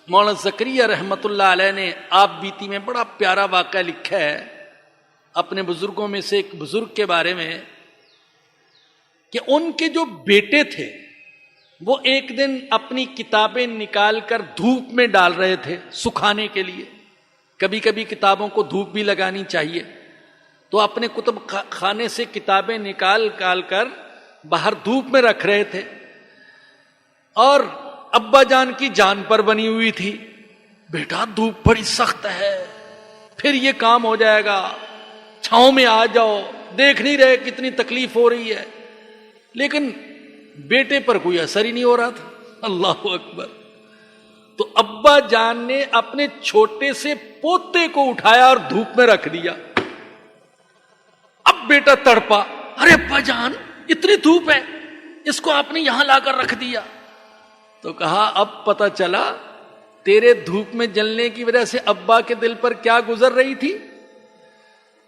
مولانا زکریا رحمت اللہ علیہ نے آپ بیتی میں بڑا پیارا واقعہ لکھا ہے اپنے بزرگوں میں سے ایک بزرگ کے بارے میں، کہ ان کے جو بیٹے تھے وہ ایک دن اپنی کتابیں نکال کر دھوپ میں ڈال رہے تھے سکھانے کے لیے۔ کبھی کبھی کتابوں کو دھوپ بھی لگانی چاہیے، تو اپنے کتب خانے سے کتابیں نکال کر باہر دھوپ میں رکھ رہے تھے، اور ابا جان کی جان پر بنی ہوئی تھی، بیٹا دھوپ بڑی سخت ہے، پھر یہ کام ہو جائے گا، چھاؤں میں آ جاؤ، دیکھ نہیں رہے کتنی تکلیف ہو رہی ہے۔ لیکن بیٹے پر کوئی اثر ہی نہیں ہو رہا تھا۔ اللہ اکبر۔ تو ابا جان نے اپنے چھوٹے سے پوتے کو اٹھایا اور دھوپ میں رکھ دیا۔ اب بیٹا تڑپا، ارے ابا جان اتنی دھوپ ہے، اس کو آپ نے یہاں لا کر رکھ دیا۔ تو کہا اب پتہ چلا تیرے دھوپ میں جلنے کی وجہ سے ابا کے دل پر کیا گزر رہی تھی،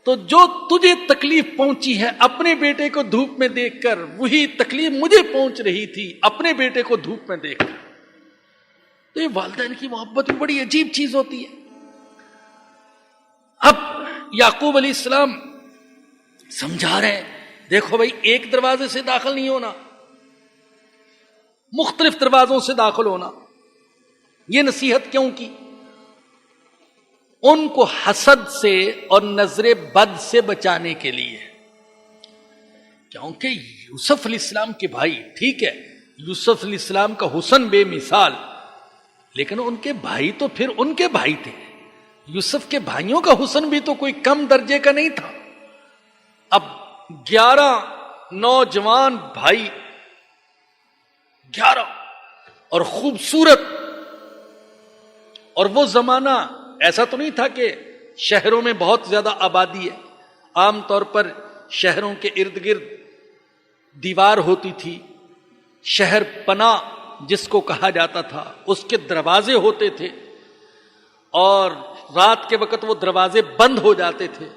تو جو تجھے تکلیف پہنچی ہے اپنے بیٹے کو دھوپ میں دیکھ کر، وہی تکلیف مجھے پہنچ رہی تھی اپنے بیٹے کو دھوپ میں دیکھ کر۔ تو یہ والدین کی محبت بھی بڑی عجیب چیز ہوتی ہے۔ اب یعقوب علیہ السلام سمجھا رہے ہیں، دیکھو بھائی ایک دروازے سے داخل نہیں ہونا، مختلف دروازوں سے داخل ہونا۔ یہ نصیحت کیوں کی؟ ان کو حسد سے اور نظر بد سے بچانے کے لیے، کیونکہ یوسف علیہ السلام کے بھائی، ٹھیک ہے یوسف علیہ السلام کا حسن بے مثال، لیکن ان کے بھائی تو پھر ان کے بھائی تھے، یوسف کے بھائیوں کا حسن بھی تو کوئی کم درجے کا نہیں تھا۔ اب 11 نوجوان بھائی، 11 اور خوبصورت، اور وہ زمانہ ایسا تو نہیں تھا کہ شہروں میں بہت زیادہ آبادی ہے، عام طور پر شہروں کے ارد گرد دیوار ہوتی تھی، شہر پناہ جس کو کہا جاتا تھا، اس کے دروازے ہوتے تھے، اور رات کے وقت وہ دروازے بند ہو جاتے تھے،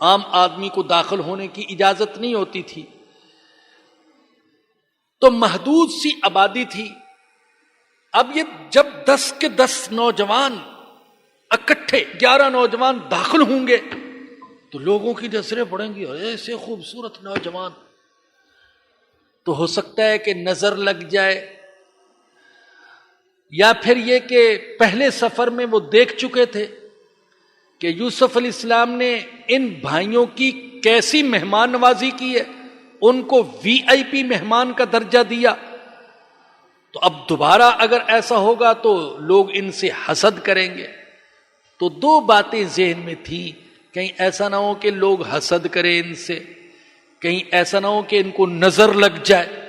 عام آدمی کو داخل ہونے کی اجازت نہیں ہوتی تھی، تو محدود سی آبادی تھی۔ اب یہ جب 10 کے 10 نوجوان اکٹھے 11 نوجوان داخل ہوں گے تو لوگوں کی نظریں پڑیں گی، ایسے خوبصورت نوجوان، تو ہو سکتا ہے کہ نظر لگ جائے، یا پھر یہ کہ پہلے سفر میں وہ دیکھ چکے تھے کہ یوسف علیہ السلام نے ان بھائیوں کی کیسی مہمان نوازی کی ہے، ان کو VIP مہمان کا درجہ دیا، تو اب دوبارہ اگر ایسا ہوگا تو لوگ ان سے حسد کریں گے۔ تو 2 باتیں ذہن میں تھیں، کہیں ایسا نہ ہو کہ لوگ حسد کریں ان سے، کہیں ایسا نہ ہو کہ ان کو نظر لگ جائے۔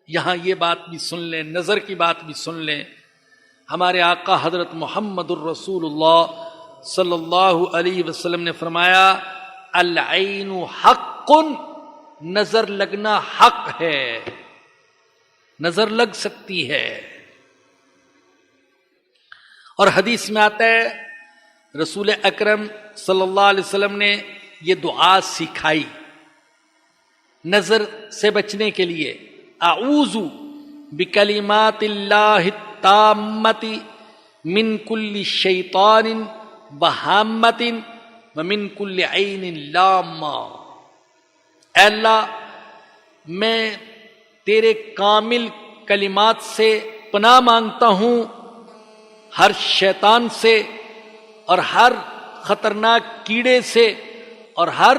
یہاں یہ بات بھی سن لیں، نظر کی بات بھی سن لیں۔ ہمارے آقا حضرت محمد الرسول اللہ صلی اللہ علیہ وسلم نے فرمایا، العین حق، نظر لگنا حق ہے، نظر لگ سکتی ہے۔ اور حدیث میں آتا ہے رسول اکرم صلی اللہ علیہ وسلم نے یہ دعا سکھائی نظر سے بچنے کے لیے، اعوذ بکلمات اللہ التامۃ من کل شیطان وہامۃ ومن کل عین لامہ۔ اے اللہ میں تیرے کامل کلمات سے پناہ مانگتا ہوں، ہر شیطان سے اور ہر خطرناک کیڑے سے اور ہر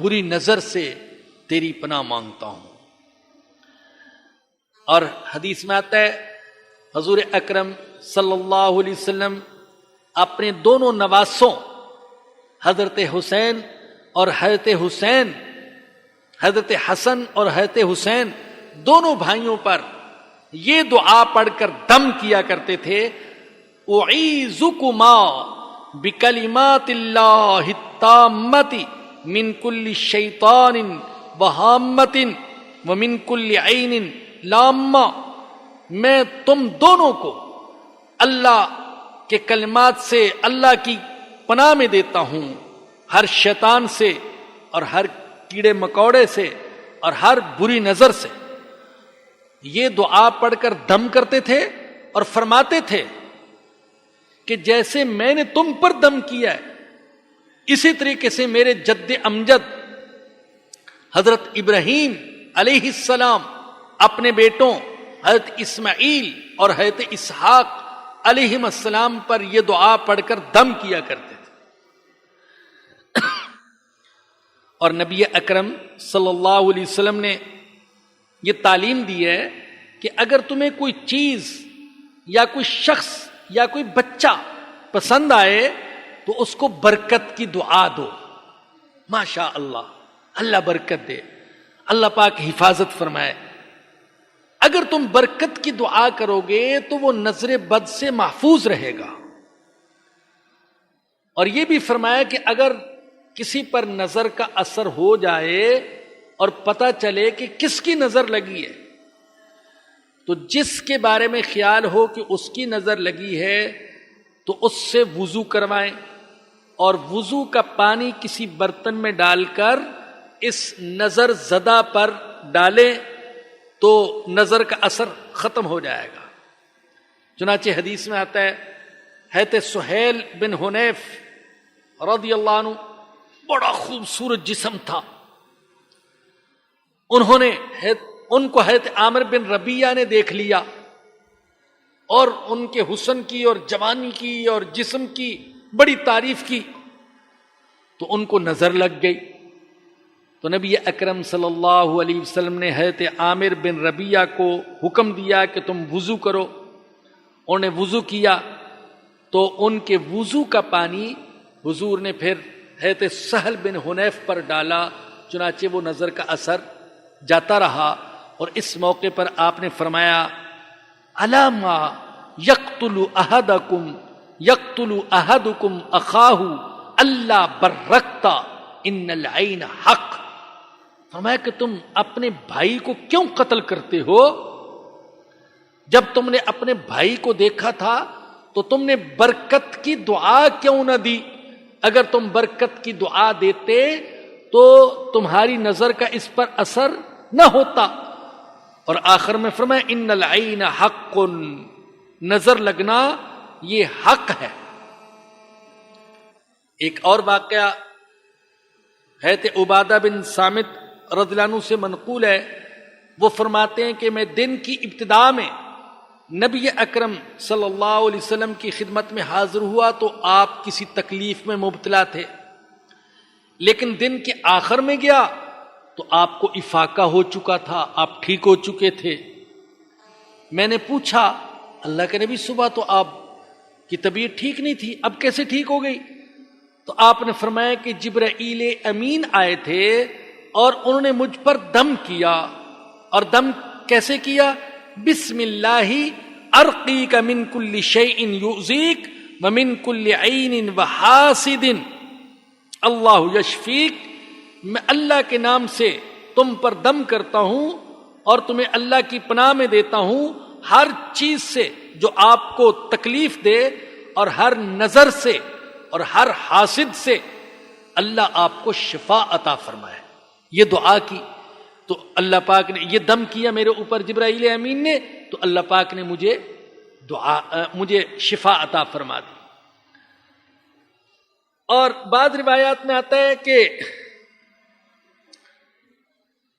بری نظر سے تیری پناہ مانگتا ہوں۔ اور حدیث میں آتا ہے حضور اکرم صلی اللہ علیہ وسلم اپنے دونوں نواسوں حضرت حسین اور حضرت حسین، حضرت حسن اور حضرت حسین دونوں بھائیوں پر یہ دعا پڑھ کر دم کیا کرتے تھے، اعیذکما بکلمات اللہ التامۃ من کل شیطان وہامۃ ومن کل عین لامہ، میں تم دونوں کو اللہ کے کلمات سے، اللہ کی پناہ میں دیتا ہوں، ہر شیطان سے اور ہر کیڑے مکوڑے سے اور ہر بری نظر سے۔ یہ دعا پڑھ کر دم کرتے تھے اور فرماتے تھے کہ جیسے میں نے تم پر دم کیا ہے، اسی طریقے سے میرے جد امجد حضرت ابراہیم علیہ السلام اپنے بیٹوں حضرت اسماعیل اور حضرت اسحاق علیہ السلام پر یہ دعا پڑھ کر دم کیا کرتے تھے۔ اور نبی اکرم صلی اللہ علیہ وسلم نے یہ تعلیم دی ہے کہ اگر تمہیں کوئی چیز یا کوئی شخص یا کوئی بچہ پسند آئے تو اس کو برکت کی دعا دو، ماشاء اللہ، اللہ برکت دے، اللہ پاک حفاظت فرمائے۔ اگر تم برکت کی دعا کرو گے تو وہ نظر بد سے محفوظ رہے گا۔ اور یہ بھی فرمایا کہ اگر کسی پر نظر کا اثر ہو جائے اور پتہ چلے کہ کس کی نظر لگی ہے، تو جس کے بارے میں خیال ہو کہ اس کی نظر لگی ہے تو اس سے وضو کروائیں، اور وضو کا پانی کسی برتن میں ڈال کر اس نظر زدہ پر ڈالیں تو نظر کا اثر ختم ہو جائے گا۔ چنانچہ حدیث میں آتا ہے حضرت سہیل بن حنیف رضی اللہ عنہ، بڑا خوبصورت جسم تھا، ان کو حضرت عامر بن ربیعہ نے دیکھ لیا اور ان کے حسن کی اور جوانی کی اور جسم کی بڑی تعریف کی، تو ان کو نظر لگ گئی۔ تو نبی اکرم صلی اللہ علیہ وسلم نے حضرت عامر بن ربیعہ کو حکم دیا کہ تم وضو کرو۔ انہوں نے وضو کیا تو ان کے وضو کا پانی حضور نے پھر حضرت سہل بن حنیف پر ڈالا، چنانچہ وہ نظر کا اثر جاتا رہا۔ اور اس موقع پر آپ نے فرمایا علامہ یقتل احدکم اخاہ اللہ برکتا ان العین حق، فرمایا کہ تم اپنے بھائی کو کیوں قتل کرتے ہو؟ جب تم نے اپنے بھائی کو دیکھا تھا تو تم نے برکت کی دعا کیوں نہ دی؟ اگر تم برکت کی دعا دیتے تو تمہاری نظر کا اس پر اثر نہ ہوتا۔ اور آخر میں فرمایا ان العین حق، نظر لگنا یہ حق ہے۔ ایک اور واقعہ حضرت عبادہ بن صامت رضی اللہ عنہ سے منقول ہے، وہ فرماتے ہیں کہ میں دن کی ابتدا میں نبی اکرم صلی اللہ علیہ وسلم کی خدمت میں حاضر ہوا تو آپ کسی تکلیف میں مبتلا تھے، لیکن دن کے آخر میں گیا تو آپ کو افاقہ ہو چکا تھا، آپ ٹھیک ہو چکے تھے۔ میں نے پوچھا اللہ کے نبی صبح تو آپ کی طبیعت ٹھیک نہیں تھی، اب کیسے ٹھیک ہو گئی؟ تو آپ نے فرمایا کہ جبرائیل امین آئے تھے اور انہوں نے مجھ پر دم کیا، اور دم کیسے کیا؟ بسم اللہ ارقیک من کل شیء یؤذیک ومن کل عین وحاسد اللہ یشفیک، میں اللہ کے نام سے تم پر دم کرتا ہوں اور تمہیں اللہ کی پناہ میں دیتا ہوں ہر چیز سے جو آپ کو تکلیف دے، اور ہر نظر سے اور ہر حاسد سے اللہ آپ کو شفا عطا فرمائے۔ یہ دعا کی تو اللہ پاک نے یہ دم کیا میرے اوپر جبرائیل امین نے، تو اللہ پاک نے مجھے شفا عطا فرما دی۔ اور بعض روایات میں آتا ہے کہ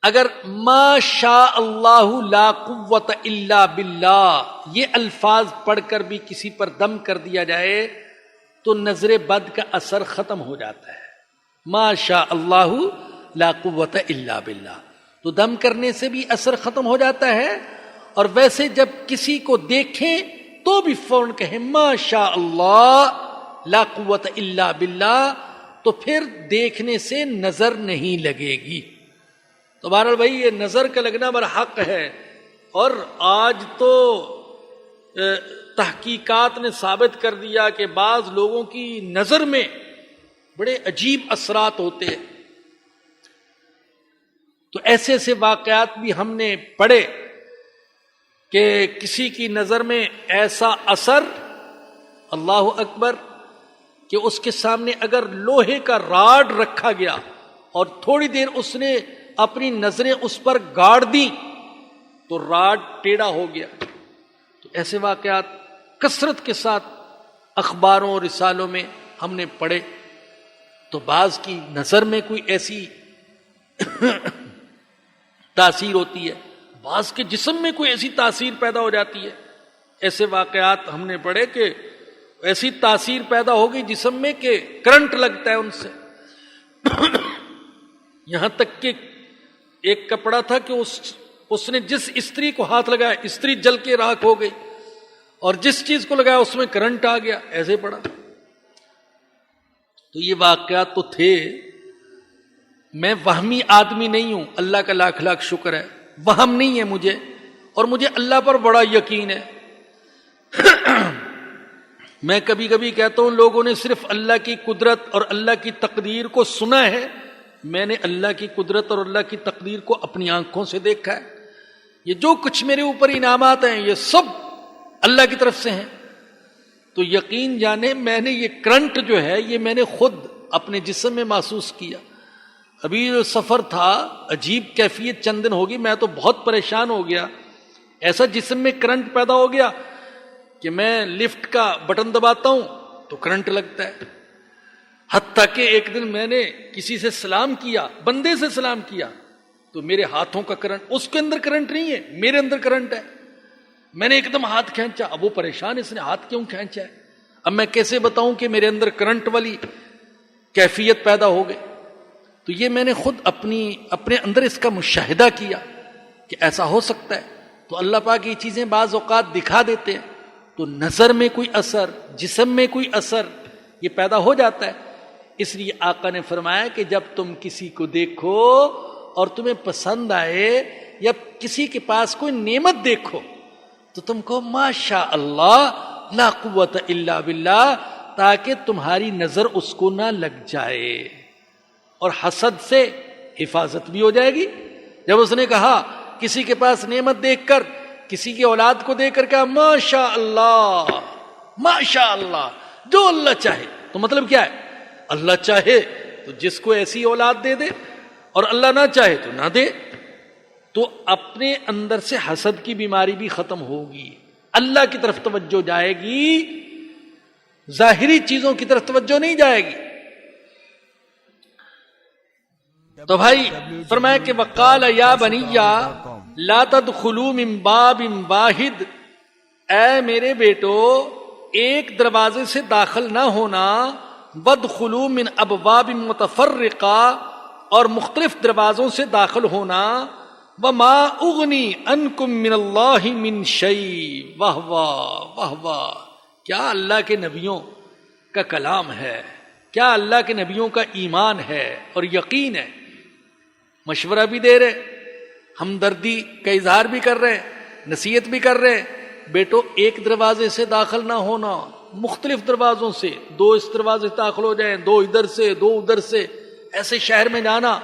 اگر ما شاء اللہ لا قوت الا باللہ یہ الفاظ پڑھ کر بھی کسی پر دم کر دیا جائے تو نظر بد کا اثر ختم ہو جاتا ہے۔ ما شاء اللہ لا قوت الا باللہ، تو دم کرنے سے بھی اثر ختم ہو جاتا ہے۔ اور ویسے جب کسی کو دیکھیں تو بھی فوراً کہیں ما شاء اللہ، لا قوت الا باللہ، تو پھر دیکھنے سے نظر نہیں لگے گی۔ تو بہرحال بھائی یہ نظر کا لگنا برحق ہے، اور آج تو تحقیقات نے ثابت کر دیا کہ بعض لوگوں کی نظر میں بڑے عجیب اثرات ہوتے ہیں۔ تو ایسے ایسے واقعات بھی ہم نے پڑھے کہ کسی کی نظر میں ایسا اثر، اللہ اکبر، کہ اس کے سامنے اگر لوہے کا راڈ رکھا گیا اور تھوڑی دیر اس نے اپنی نظریں اس پر گاڑ دیں تو راڈ ٹیڑھا ہو گیا۔ تو ایسے واقعات کثرت کے ساتھ اخباروں اور رسالوں میں ہم نے پڑھے۔ تو بعض کی نظر میں کوئی ایسی تاثیر ہوتی ہے، بعض کے جسم میں کوئی ایسی تاثیر پیدا ہو جاتی ہے۔ ایسے واقعات ہم نے پڑھے کہ ایسی تاثیر پیدا ہوگی جسم میں کہ کرنٹ لگتا ہے ان سے۔ یہاں تک کہ ایک کپڑا تھا کہ اس نے جس استری کو ہاتھ لگایا استری جل کے راکھ ہو گئی، اور جس چیز کو لگایا اس میں کرنٹ آ گیا، ایسے پڑا۔ تو یہ واقعات تو تھے۔ میں وہمی آدمی نہیں ہوں، اللہ کا لاکھ لاکھ شکر ہے، وہم نہیں ہے مجھے، اور مجھے اللہ پر بڑا یقین ہے۔ میں کبھی کبھی کہتا ہوں لوگوں نے صرف اللہ کی قدرت اور اللہ کی تقدیر کو سنا ہے، میں نے اللہ کی قدرت اور اللہ کی تقدیر کو اپنی آنکھوں سے دیکھا ہے۔ یہ جو کچھ میرے اوپر انعامات ہیں یہ سب اللہ کی طرف سے ہیں۔ تو یقین جانے میں نے یہ کرنٹ جو ہے یہ میں نے خود اپنے جسم میں محسوس کیا۔ ابھی جو سفر تھا عجیب کیفیت چند دن ہوگی، میں تو بہت پریشان ہو گیا، ایسا جسم میں کرنٹ پیدا ہو گیا کہ میں لفٹ کا بٹن دباتا ہوں تو کرنٹ لگتا ہے۔ حتیٰ کہ ایک دن میں نے کسی سے سلام کیا، بندے سے سلام کیا، تو میرے ہاتھوں کا کرنٹ، اس کے اندر کرنٹ نہیں ہے، میرے اندر کرنٹ ہے۔ میں نے ایک دم ہاتھ کھینچا، اب وہ پریشان، اس نے ہاتھ کیوں کھینچا ہے؟ اب میں کیسے بتاؤں کہ میرے اندر کرنٹ والی کیفیت پیدا ہو گئی؟ تو یہ میں نے خود اپنے اندر اس کا مشاہدہ کیا کہ ایسا ہو سکتا ہے۔ تو اللہ پاک یہ چیزیں بعض اوقات دکھا دیتے ہیں۔ تو نظر میں کوئی اثر، جسم میں کوئی اثر یہ پیدا ہو جاتا ہے۔ اس لیے آقا نے فرمایا کہ جب تم کسی کو دیکھو اور تمہیں پسند آئے، یا کسی کے پاس کوئی نعمت دیکھو تو تم کو ماشاء اللہ لا قوت الا باللہ، تاکہ تمہاری نظر اس کو نہ لگ جائے، اور حسد سے حفاظت بھی ہو جائے گی۔ جب اس نے کہا کسی کے پاس نعمت دیکھ کر، کسی کی اولاد کو دیکھ کر کہا ماشاء اللہ ماشاء اللہ، جو اللہ چاہے، تو مطلب کیا ہے؟ اللہ چاہے تو جس کو ایسی اولاد دے دے، اور اللہ نہ چاہے تو نہ دے۔ تو اپنے اندر سے حسد کی بیماری بھی ختم ہوگی، اللہ کی طرف توجہ جائے گی، ظاہری چیزوں کی طرف توجہ نہیں جائے گی۔ تو بھائی فرمایا کہ وقال یا بنی لا تدخلوا من باب واحد، اے میرے بیٹو ایک دروازے سے داخل نہ ہونا، وادخلوا من ابواب متفرقہ، اور مختلف دروازوں سے داخل ہونا، وما اغنی عنکم من اللہ من شیء، واہ واہ واہ واہ، کیا اللہ کے نبیوں کا کلام ہے، کیا اللہ کے نبیوں کا ایمان ہے اور یقین ہے۔ مشورہ بھی دے رہے، ہمدردی کا اظہار بھی کر رہے، نصیحت بھی کر رہے، بیٹو ایک دروازے سے داخل نہ ہونا، مختلف دروازوں سے، دو اس دروازے سے داخل ہو جائیں، دو ادھر سے، دو ادھر سے، ایسے شہر میں جانا۔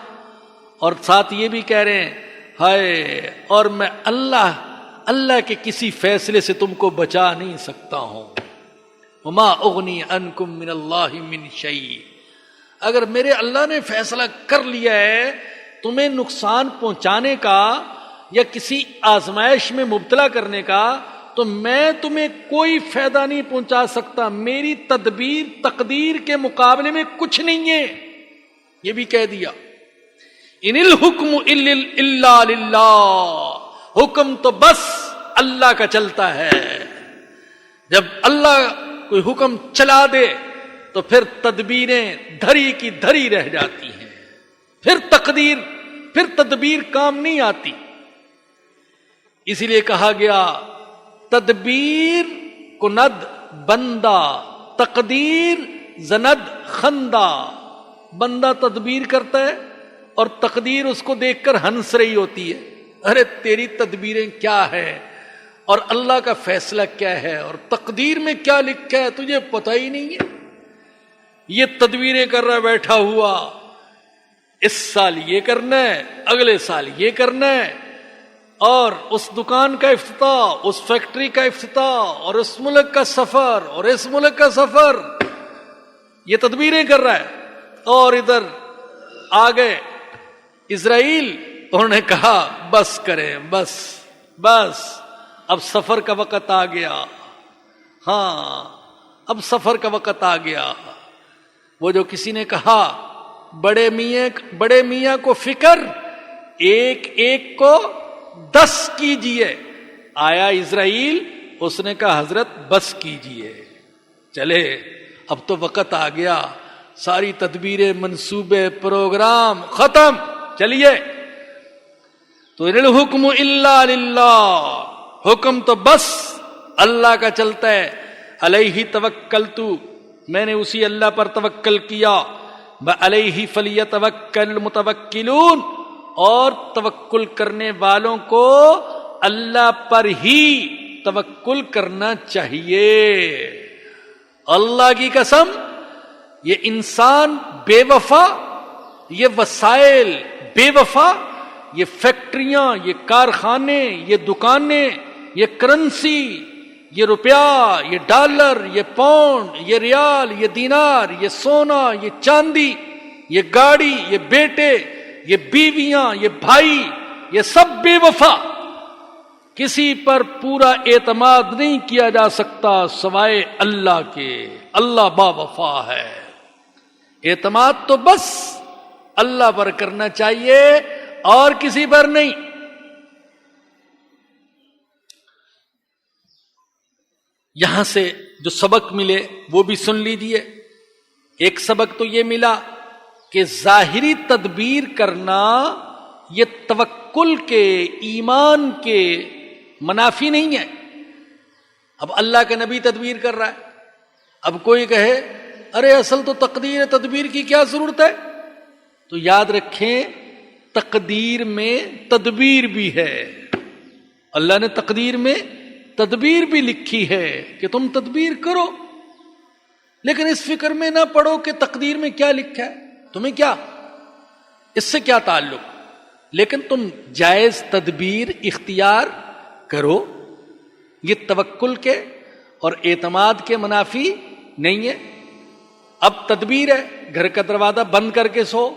اور ساتھ یہ بھی کہہ رہے ہیں ہائے، اور میں اللہ کے کسی فیصلے سے تم کو بچا نہیں سکتا ہوں، وما اغنی عنکم من اللہ من شیء، اگر میرے اللہ نے فیصلہ کر لیا ہے تمہیں نقصان پہنچانے کا یا کسی آزمائش میں مبتلا کرنے کا، تو میں تمہیں کوئی فائدہ نہیں پہنچا سکتا، میری تدبیر تقدیر کے مقابلے میں کچھ نہیں ہے۔ یہ بھی کہہ دیا ان الحکم الا للہ، حکم تو بس اللہ کا چلتا ہے۔ جب اللہ کوئی حکم چلا دے تو پھر تدبیریں دھری کی دھری رہ جاتی ہیں، پھر تدبیر کام نہیں آتی۔ اسی لیے کہا گیا تدبیر کند بندہ تقدیر زند خندا، بندہ تدبیر کرتا ہے اور تقدیر اس کو دیکھ کر ہنس رہی ہوتی ہے، ارے تیری تدبیریں کیا ہے اور اللہ کا فیصلہ کیا ہے اور تقدیر میں کیا لکھا ہے تجھے پتہ ہی نہیں ہے۔ یہ تدبیریں کر رہا بیٹھا ہوا، اس سال یہ کرنا ہے، اگلے سال یہ کرنا ہے، اور اس دکان کا افتتاح، اس فیکٹری کا افتتاح، اور اس ملک کا سفر اور اس ملک کا سفر، یہ تدبیریں کر رہا ہے۔ اور ادھر آ گئے اسرائیل، انہوں نے کہا بس کریں، بس بس اب سفر کا وقت آ گیا، ہاں اب سفر کا وقت آ گیا۔ وہ جو کسی نے کہا بڑے میاں کو فکر، ایک ایک کو 10 کیجئے، آیا اسرائیل، اس نے کہا حضرت بس کیجئے، چلے اب تو وقت آ گیا، ساری تدبیریں، منصوبے، پروگرام ختم، چلیے۔ تو الحکم الا للہ، حکم تو بس اللہ کا چلتا ہے۔ علیہ توکلت، میں نے اسی اللہ پر توکل کیا، علیہ فلیتوکل المتوکلون، اور توکل کرنے والوں کو اللہ پر ہی توکل کرنا چاہیے۔ اللہ کی قسم، یہ انسان بے وفا، یہ وسائل بے وفا، یہ فیکٹریاں، یہ کارخانے، یہ دکانیں، یہ کرنسی، یہ روپیہ، یہ ڈالر، یہ پاؤنڈ، یہ ریال، یہ دینار، یہ سونا، یہ چاندی، یہ گاڑی، یہ بیٹے، یہ بیویاں، یہ بھائی، یہ سب بے وفا، کسی پر پورا اعتماد نہیں کیا جا سکتا سوائے اللہ کے۔ اللہ با وفا ہے، اعتماد تو بس اللہ پر کرنا چاہیے اور کسی پر نہیں۔ یہاں سے جو سبق ملے وہ بھی سن لیجئے۔ ایک سبق تو یہ ملا کہ ظاہری تدبیر کرنا یہ توکل کے، ایمان کے منافی نہیں ہے۔ اب اللہ کا نبی تدبیر کر رہا ہے، اب کوئی کہے ارے اصل تو تقدیر ہے، تدبیر کی کیا ضرورت ہے؟ تو یاد رکھیں تقدیر میں تدبیر بھی ہے، اللہ نے تقدیر میں تدبیر بھی لکھی ہے کہ تم تدبیر کرو، لیکن اس فکر میں نہ پڑو کہ تقدیر میں کیا لکھا ہے، تمہیں کیا، اس سے کیا تعلق، لیکن تم جائز تدبیر اختیار کرو، یہ توکل کے اور اعتماد کے منافی نہیں ہے۔ اب تدبیر ہے، گھر کا دروازہ بند کر کے سو،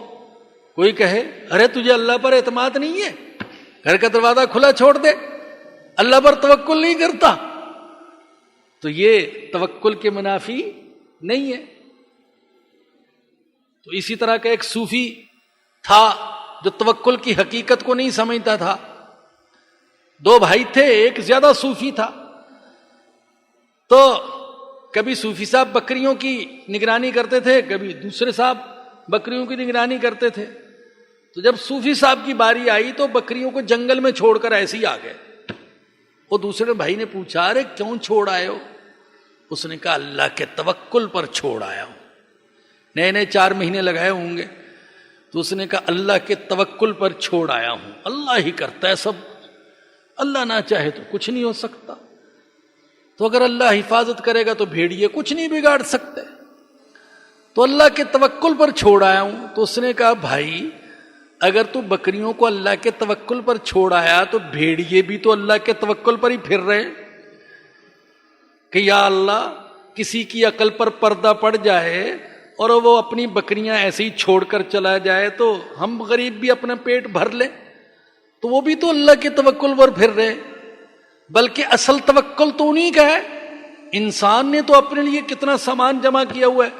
کوئی کہے ارے تجھے اللہ پر اعتماد نہیں ہے، گھر کا دروازہ کھلا چھوڑ دے، اللہ پر توکل نہیں کرتا، تو یہ توکل کے منافی نہیں ہے۔ تو اسی طرح کا ایک صوفی تھا جو توکل کی حقیقت کو نہیں سمجھتا تھا۔ 2 بھائی تھے، ایک زیادہ صوفی تھا، تو کبھی صوفی صاحب بکریوں کی نگرانی کرتے تھے، کبھی دوسرے صاحب بکریوں کی نگرانی کرتے تھے۔ تو جب صوفی صاحب کی باری آئی تو بکریوں کو جنگل میں چھوڑ کر ایسے ہی آ گئے۔ وہ دوسرے بھائی نے پوچھا ارے کیوں چھوڑ آئے ہو؟ اس نے کہا اللہ کے توکل پر چھوڑ آیا ہوں، نئے 4 مہینے لگائے ہوں گے، تو اس نے کہا اللہ کے توکل پر چھوڑ آیا ہوں، اللہ ہی کرتا ہے سب، اللہ نہ چاہے تو کچھ نہیں ہو سکتا، تو اگر اللہ حفاظت کرے گا تو بھیڑیے کچھ نہیں بگاڑ سکتے، تو اللہ کے توکل پر چھوڑ آیا ہوں۔ تو اس نے کہا بھائی اگر تو بکریوں کو اللہ کے توکل پر چھوڑ آیا تو بھیڑیے بھی تو اللہ کے توکل پر ہی پھر رہے کہ یا اللہ کسی کی عقل پر پردہ پڑ جائے اور وہ اپنی بکریاں ایسے ہی چھوڑ کر چلا جائے تو ہم غریب بھی اپنا پیٹ بھر لیں، تو وہ بھی تو اللہ کے توکل پر پھر رہے، بلکہ اصل توکل تو انہی کا ہے۔ انسان نے تو اپنے لیے کتنا سامان جمع کیا ہوا ہے،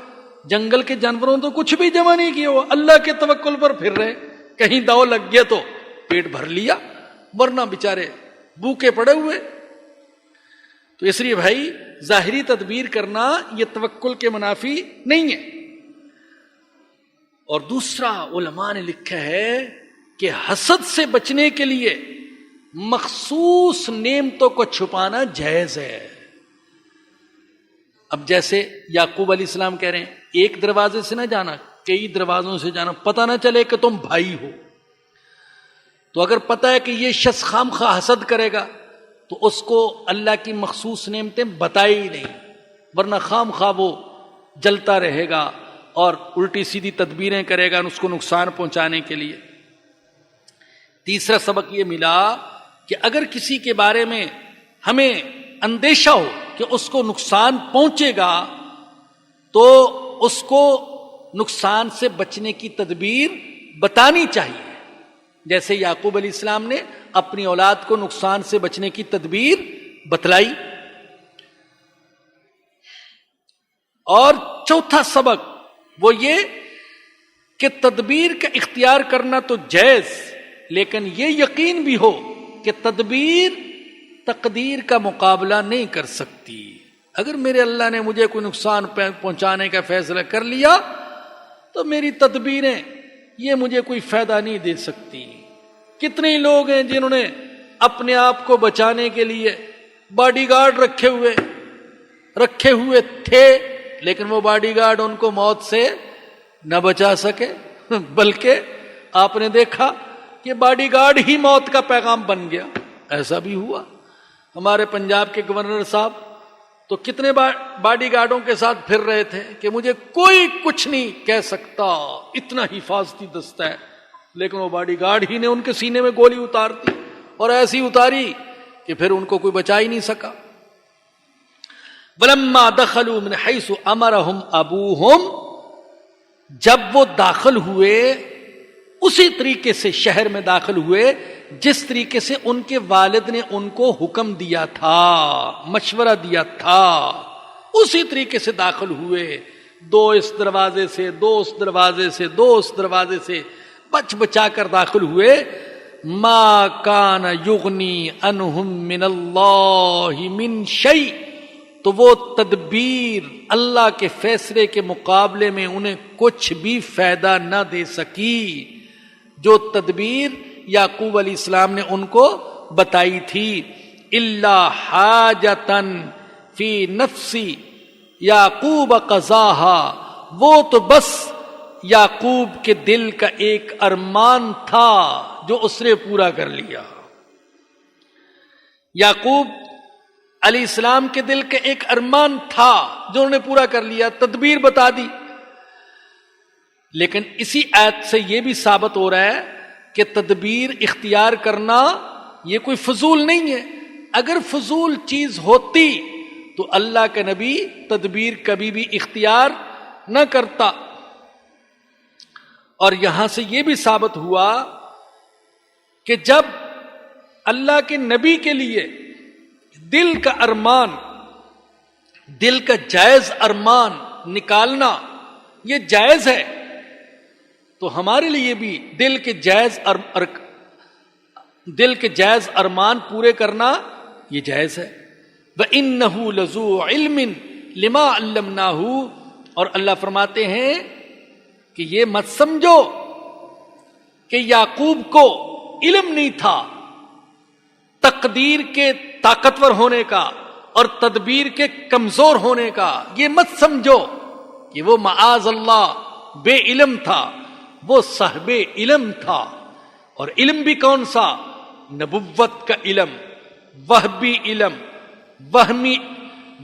جنگل کے جانوروں تو کچھ بھی جمع نہیں کیا ہوا، اللہ کے توکل پر پھر رہے، کہیں داؤ لگ گیا تو پیٹ بھر لیا، ورنہ بیچارے بھوکے پڑے ہوئے۔ تو اس لیے بھائی ظاہری تدبیر کرنا یہ توکل کے منافی نہیں ہے۔ اور دوسرا علماء نے لکھا ہے کہ حسد سے بچنے کے لیے مخصوص نعمتوں کو چھپانا جائز ہے۔ اب جیسے یعقوب علیہ السلام کہہ رہے ہیں ایک دروازے سے نہ جانا، کئی دروازوں سے جانا، پتہ نہ چلے کہ تم بھائی ہو۔ تو اگر پتہ ہے کہ یہ شخص خام خواہ حسد کرے گا تو اس کو اللہ کی مخصوص نعمتیں بتائی ہی نہیں، ورنہ خام خواہ وہ جلتا رہے گا اور الٹی سیدھی تدبیریں کرے گا اس کو نقصان پہنچانے کے لیے۔ تیسرا سبق یہ ملا کہ اگر کسی کے بارے میں ہمیں اندیشہ ہو کہ اس کو نقصان پہنچے گا تو اس کو نقصان سے بچنے کی تدبیر بتانی چاہیے، جیسے یعقوب علیہ السلام نے اپنی اولاد کو نقصان سے بچنے کی تدبیر بتلائی۔ اور چوتھا سبق وہ یہ کہ تدبیر کا اختیار کرنا تو جائز، لیکن یہ یقین بھی ہو کہ تدبیر تقدیر کا مقابلہ نہیں کر سکتی۔ اگر میرے اللہ نے مجھے کوئی نقصان پہنچانے کا فیصلہ کر لیا تو میری تدبیریں یہ مجھے کوئی فائدہ نہیں دے سکتی۔ کتنے لوگ ہیں جنہوں نے اپنے آپ کو بچانے کے لیے باڈی گارڈ رکھے ہوئے تھے، لیکن وہ باڈی گارڈ ان کو موت سے نہ بچا سکے، بلکہ آپ نے دیکھا کہ باڈی گارڈ ہی موت کا پیغام بن گیا۔ ایسا بھی ہوا۔ ہمارے پنجاب کے گورنر صاحب تو کتنے باڈی گارڈوں کے ساتھ پھر رہے تھے کہ مجھے کوئی کچھ نہیں کہہ سکتا، اتنا حفاظتی دستہ ہے، لیکن وہ باڈی گارڈ ہی نے ان کے سینے میں گولی اتار دی، اور ایسی اتاری کہ پھر ان کو کوئی بچا ہی نہیں سکا۔ وَلَمَّا دَخَلُوا مِنْ حَيْثُ أَمَرَهُمْ أَبُوهُمْ، جب وہ داخل ہوئے اسی طریقے سے شہر میں داخل ہوئے جس طریقے سے ان کے والد نے ان کو حکم دیا تھا، مشورہ دیا تھا، اسی طریقے سے داخل ہوئے، دو اس دروازے سے، دو اس دروازے سے، دو اس دروازے سے بچ بچا کر داخل ہوئے۔ ما کان یغنی عنہم من اللہ من شیء، تو وہ تدبیر اللہ کے فیصلے کے مقابلے میں انہیں کچھ بھی فائدہ نہ دے سکی، جو تدبیر یعقوب علیہ السلام نے ان کو بتائی تھی۔ الا حاجتن فی نفسی یعقوب قضاها، وہ تو بس یعقوب کے دل کا ایک ارمان تھا جو اس نے پورا کر لیا۔ یعقوب علیہ السلام کے دل کا ایک ارمان تھا جو انہوں نے پورا کر لیا، تدبیر بتا دی۔ لیکن اسی آیت سے یہ بھی ثابت ہو رہا ہے کہ تدبیر اختیار کرنا یہ کوئی فضول نہیں ہے۔ اگر فضول چیز ہوتی تو اللہ کا نبی تدبیر کبھی بھی اختیار نہ کرتا۔ اور یہاں سے یہ بھی ثابت ہوا کہ جب اللہ کے نبی کے لیے دل کا ارمان، دل کا جائز ارمان نکالنا یہ جائز ہے، تو ہمارے لیے بھی دل کے جائز ارمان پورے کرنا یہ جائز ہے۔ وَإِنَّهُ لَذُو عِلْمٍ لِمَا عَلَّمْنَاهُ، اور اللہ فرماتے ہیں کہ یہ مت سمجھو کہ یعقوب کو علم نہیں تھا تقدیر کے طاقتور ہونے کا اور تدبیر کے کمزور ہونے کا، یہ مت سمجھو کہ وہ معاذ اللہ بے علم تھا، وہ صاحب علم تھا۔ اور علم بھی کون سا؟ نبوت کا علم، وحبی علم،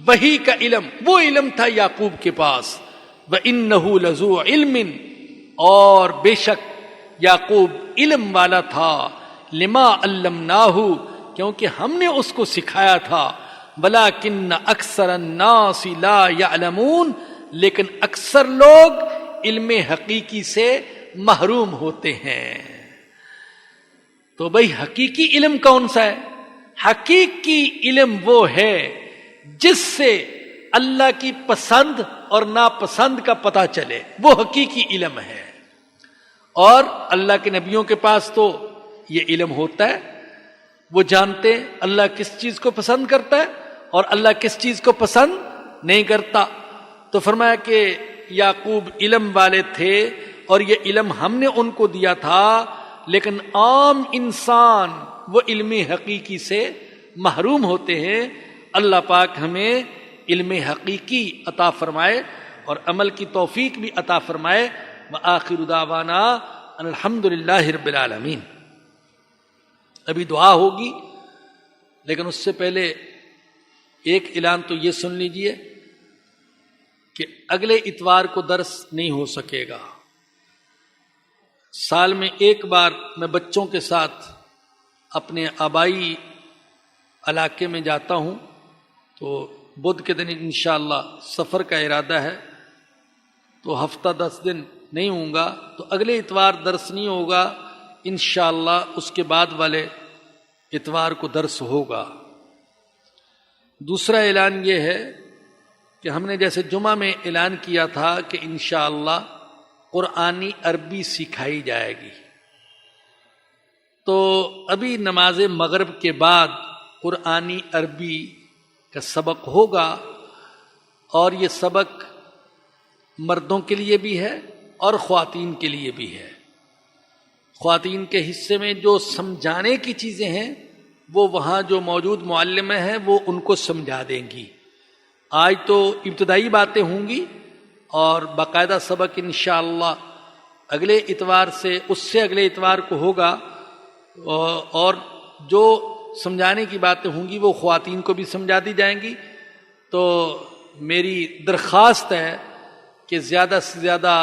وحی کا علم، وہ علم تھا یعقوب کے پاس۔ وَإِنَّهُ لَذُو عِلْمٍ، اور بے شک یعقوب علم والا تھا، لِمَا عَلَّمْنَاهُ، کیونکہ ہم نے اس کو سکھایا تھا۔ وَلَكِنَّ أَكْثَرَ النَّاسِ لَا يَعْلَمُونَ، لیکن اکثر لوگ علم حقیقی سے محروم ہوتے ہیں۔ تو بھئی حقیقی علم کون سا ہے؟ حقیقی علم وہ ہے جس سے اللہ کی پسند اور ناپسند کا پتہ چلے، وہ حقیقی علم ہے۔ اور اللہ کے نبیوں کے پاس تو یہ علم ہوتا ہے، وہ جانتے ہیں اللہ کس چیز کو پسند کرتا ہے اور اللہ کس چیز کو پسند نہیں کرتا۔ تو فرمایا کہ یعقوب علم والے تھے اور یہ علم ہم نے ان کو دیا تھا، لیکن عام انسان وہ علم حقیقی سے محروم ہوتے ہیں۔ اللہ پاک ہمیں علم حقیقی عطا فرمائے اور عمل کی توفیق بھی عطا فرمائے۔ وآخر دعوانا ان الحمد للہ رب العالمین۔ ابھی دعا ہوگی، لیکن اس سے پہلے ایک اعلان تو یہ سن لیجئے کہ اگلے اتوار کو درس نہیں ہو سکے گا۔ سال میں ایک بار میں بچوں کے ساتھ اپنے آبائی علاقے میں جاتا ہوں، تو بدھ کے دن انشاءاللہ سفر کا ارادہ ہے، تو ہفتہ 10 دن نہیں ہوں گا، تو اگلے اتوار درس نہیں ہوگا، انشاءاللہ اس کے بعد والے اتوار کو درس ہوگا۔ دوسرا اعلان یہ ہے کہ ہم نے جیسے جمعہ میں اعلان کیا تھا کہ انشاءاللہ قرآنی عربی سکھائی جائے گی، تو ابھی نماز مغرب کے بعد قرآنی عربی کا سبق ہوگا، اور یہ سبق مردوں کے لیے بھی ہے اور خواتین کے لیے بھی ہے۔ خواتین کے حصے میں جو سمجھانے کی چیزیں ہیں وہ وہاں جو موجود معلمہ ہیں وہ ان کو سمجھا دیں گی۔ آج تو ابتدائی باتیں ہوں گی، اور باقاعدہ سبق انشاءاللہ اگلے اتوار سے اس سے اگلے اتوار کو ہوگا، اور جو سمجھانے کی باتیں ہوں گی وہ خواتین کو بھی سمجھا دی جائیں گی۔ تو میری درخواست ہے کہ زیادہ سے زیادہ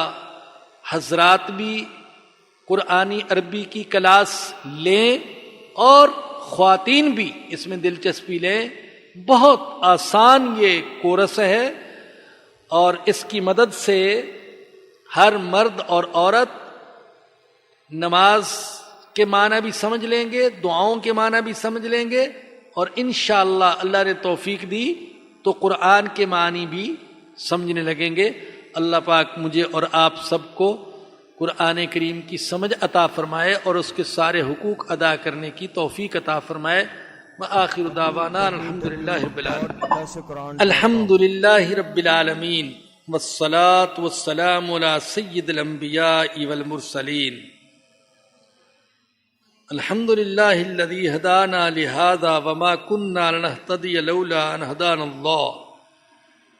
حضرات بھی قرآنی عربی کی کلاس لیں، اور خواتین بھی اس میں دلچسپی لیں۔ بہت آسان یہ کورس ہے، اور اس کی مدد سے ہر مرد اور عورت نماز کے معنی بھی سمجھ لیں گے، دعاؤں کے معنی بھی سمجھ لیں گے، اور انشاءاللہ اللہ نے توفیق دی تو قرآن کے معنی بھی سمجھنے لگیں گے۔ اللہ پاک مجھے اور آپ سب کو قرآن کریم کی سمجھ عطا فرمائے اور اس کے سارے حقوق ادا کرنے کی توفیق عطا فرمائے۔ وآخر دعوانا الحمدللہ رب العالمین۔ الحمدللہ رب العالمین، والصلاة والسلام علی سید الانبیاء والمرسلین۔ الحمدللہ الذی ہدانا لہذا وما کننا لنہتدی لولا ان ہدانا اللہ۔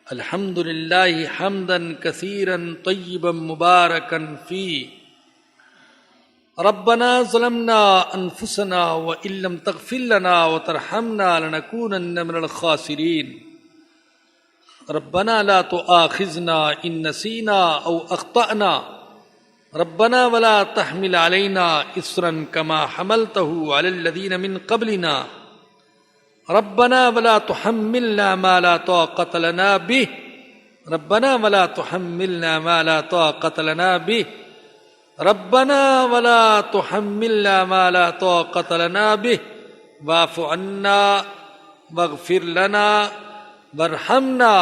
الحمدللہ حمدا کثیرا طیبا مبارکا فیہ۔ ربنا ظلمنا انفسنا وان لم تغفر لنا وترحمنا لنکونن من الخاسرین۔ ربنا لا تؤاخذنا ان نسینا او اخطأنا، ربنا ولا تحمل علينا إصرا كما حملته على الذين من قبلنا، ربنا ولا تحملنا ما لا طاقة لنا به، ربنا ولا تحملنا ما لا طاقة لنا به، ربنا ولا تحملنا ما لا طاقة لنا به، واعف عنا واغفر لنا وارحمنا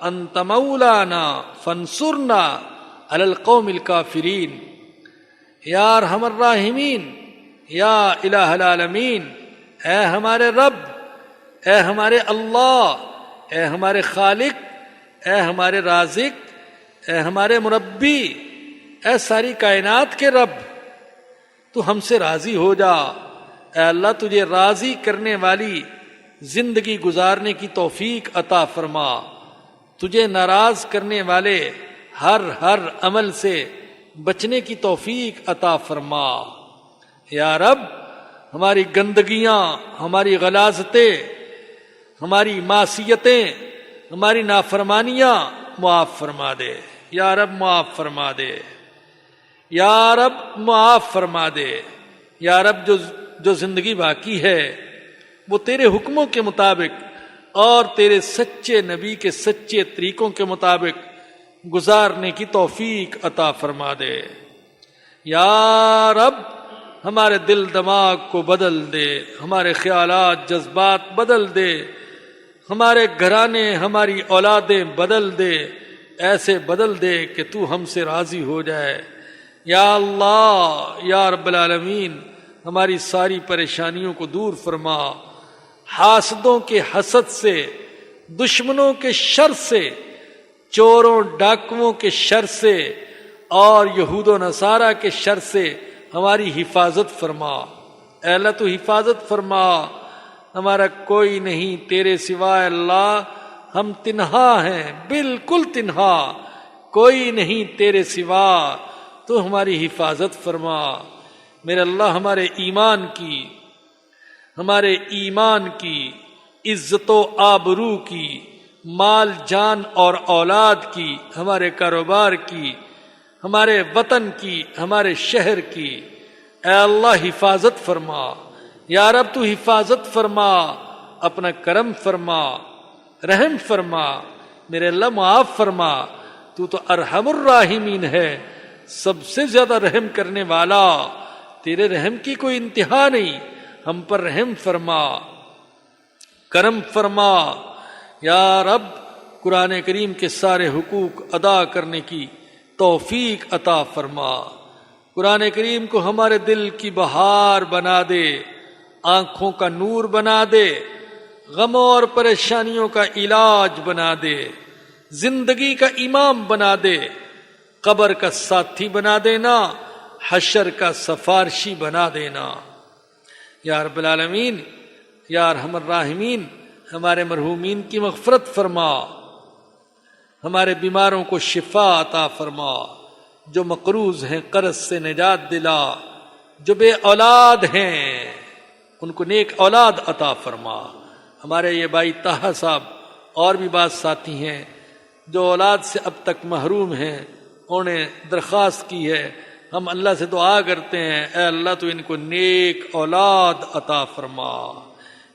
أنت مولانا فانصرنا علی القوم الکافرین۔ یا ارحم الراحمین، یا الہ العالمین، اے ہمارے رب، اے ہمارے اللہ، اے ہمارے خالق، اے ہمارے رازق، اے ہمارے مربی، اے ساری کائنات کے رب، تو ہم سے راضی ہو جا۔ اے اللہ، تجھے راضی کرنے والی زندگی گزارنے کی توفیق عطا فرما، تجھے ناراض کرنے والے ہر عمل سے بچنے کی توفیق عطا فرما۔ یا رب، ہماری گندگیاں، ہماری غلاظتیں، ہماری معصیتیں، ہماری نافرمانیاں معاف فرما دے۔ یا رب معاف فرما دے، یا رب معاف فرما دے۔ یا رب جو زندگی باقی ہے وہ تیرے حکموں کے مطابق اور تیرے سچے نبی کے سچے طریقوں کے مطابق گزارنے کی توفیق عطا فرما دے۔ یا رب، ہمارے دل دماغ کو بدل دے، ہمارے خیالات جذبات بدل دے، ہمارے گھرانے ہماری اولادیں بدل دے، ایسے بدل دے کہ تو ہم سے راضی ہو جائے۔ یا اللہ، یا رب العالمین، ہماری ساری پریشانیوں کو دور فرما، حاسدوں کے حسد سے، دشمنوں کے شر سے، چوروں ڈاکوؤں کے شر سے اور یہود و نصارہ کے شر سے ہماری حفاظت فرما۔ اے اللہ، تو حفاظت فرما، ہمارا کوئی نہیں تیرے سوائے اللہ، ہم تنہا ہیں، بالکل تنہا، کوئی نہیں تیرے سوا، تو ہماری حفاظت فرما۔ میرے اللہ ہمارے ایمان کی عزت و آبرو کی، مال جان اور اولاد کی، ہمارے کاروبار کی، ہمارے وطن کی، ہمارے شہر کی، اے اللہ حفاظت فرما۔ یا رب تو حفاظت فرما، اپنا کرم فرما، رحم فرما، میرے اللہ معاف فرما۔ تو ارحم الراحمین ہے، سب سے زیادہ رحم کرنے والا، تیرے رحم کی کوئی انتہا نہیں، ہم پر رحم فرما، کرم فرما۔ یا رب قرآن کریم کے سارے حقوق ادا کرنے کی توفیق عطا فرما۔ قرآن کریم کو ہمارے دل کی بہار بنا دے، آنکھوں کا نور بنا دے، غموں اور پریشانیوں کا علاج بنا دے، زندگی کا امام بنا دے، قبر کا ساتھی بنا دینا، حشر کا سفارشی بنا دینا۔ یا رب العالمین، یا ارحم الراحمین، ہمارے مرحومین کی مغفرت فرما، ہمارے بیماروں کو شفا عطا فرما، جو مقروض ہیں قرض سے نجات دلا، جو بے اولاد ہیں ان کو نیک اولاد عطا فرما۔ ہمارے یہ بھائی طاہا صاحب اور بھی بعض ساتھی ہیں جو اولاد سے اب تک محروم ہیں، انہوں نے درخواست کی ہے، ہم اللہ سے دعا کرتے ہیں، اے اللہ تو ان کو نیک اولاد عطا فرما۔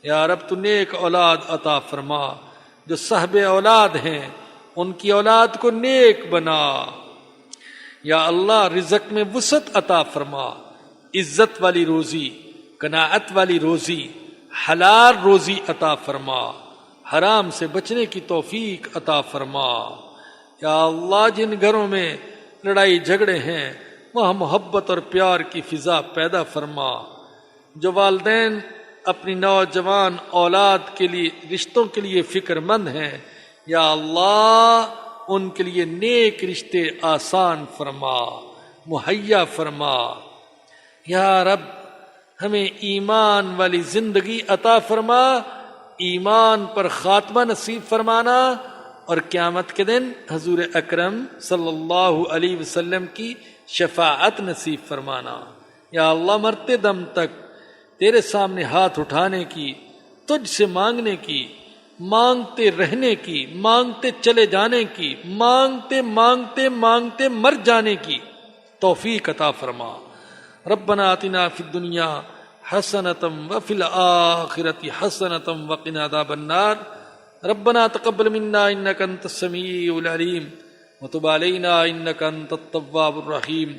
یا رب تو نیک اولاد عطا فرما، جو صاحب اولاد ہیں ان کی اولاد کو نیک بنا۔ یا اللہ رزق میں وسعت عطا فرما، عزت والی روزی، قناعت والی روزی، حلال روزی عطا فرما، حرام سے بچنے کی توفیق عطا فرما۔ یا اللہ جن گھروں میں لڑائی جھگڑے ہیں وہاں محبت اور پیار کی فضا پیدا فرما۔ جو والدین اپنی نوجوان اولاد کے لیے رشتوں کے لیے فکر مند ہیں، یا اللہ ان کے لیے نیک رشتے آسان فرما، مہیا فرما۔ یا رب ہمیں ایمان والی زندگی عطا فرما، ایمان پر خاتمہ نصیب فرمانا، اور قیامت کے دن حضور اکرم صلی اللہ علیہ وسلم کی شفاعت نصیب فرمانا۔ یا اللہ مرتے دم تک تیرے سامنے ہاتھ اٹھانے کی، تجھ سے مانگنے کی، مانگتے رہنے کی، مانگتے چلے جانے کی، مانگتے مانگتے مانگتے مر جانے کی توفیق عطا فرما۔ ربنا آتنا فی الدنیا حسنۃ وفی الآخرۃ حسنۃ وقنا عذاب النار۔ ربنا تقبل منا انک انت السمیع العلیم وتب علینا انک انت التواب الرحیم۔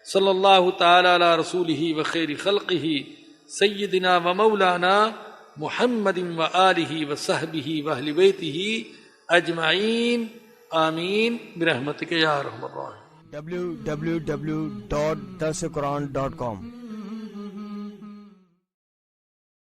صلی اللہ تعالی علی رسولہ وخیر خلقہ سیدنا و مولانا محمد وآلہ وصحبہ واہل بیتہ اجمعین، آمین برحمتک یا ارحم الراحمین۔ www.darsequran.com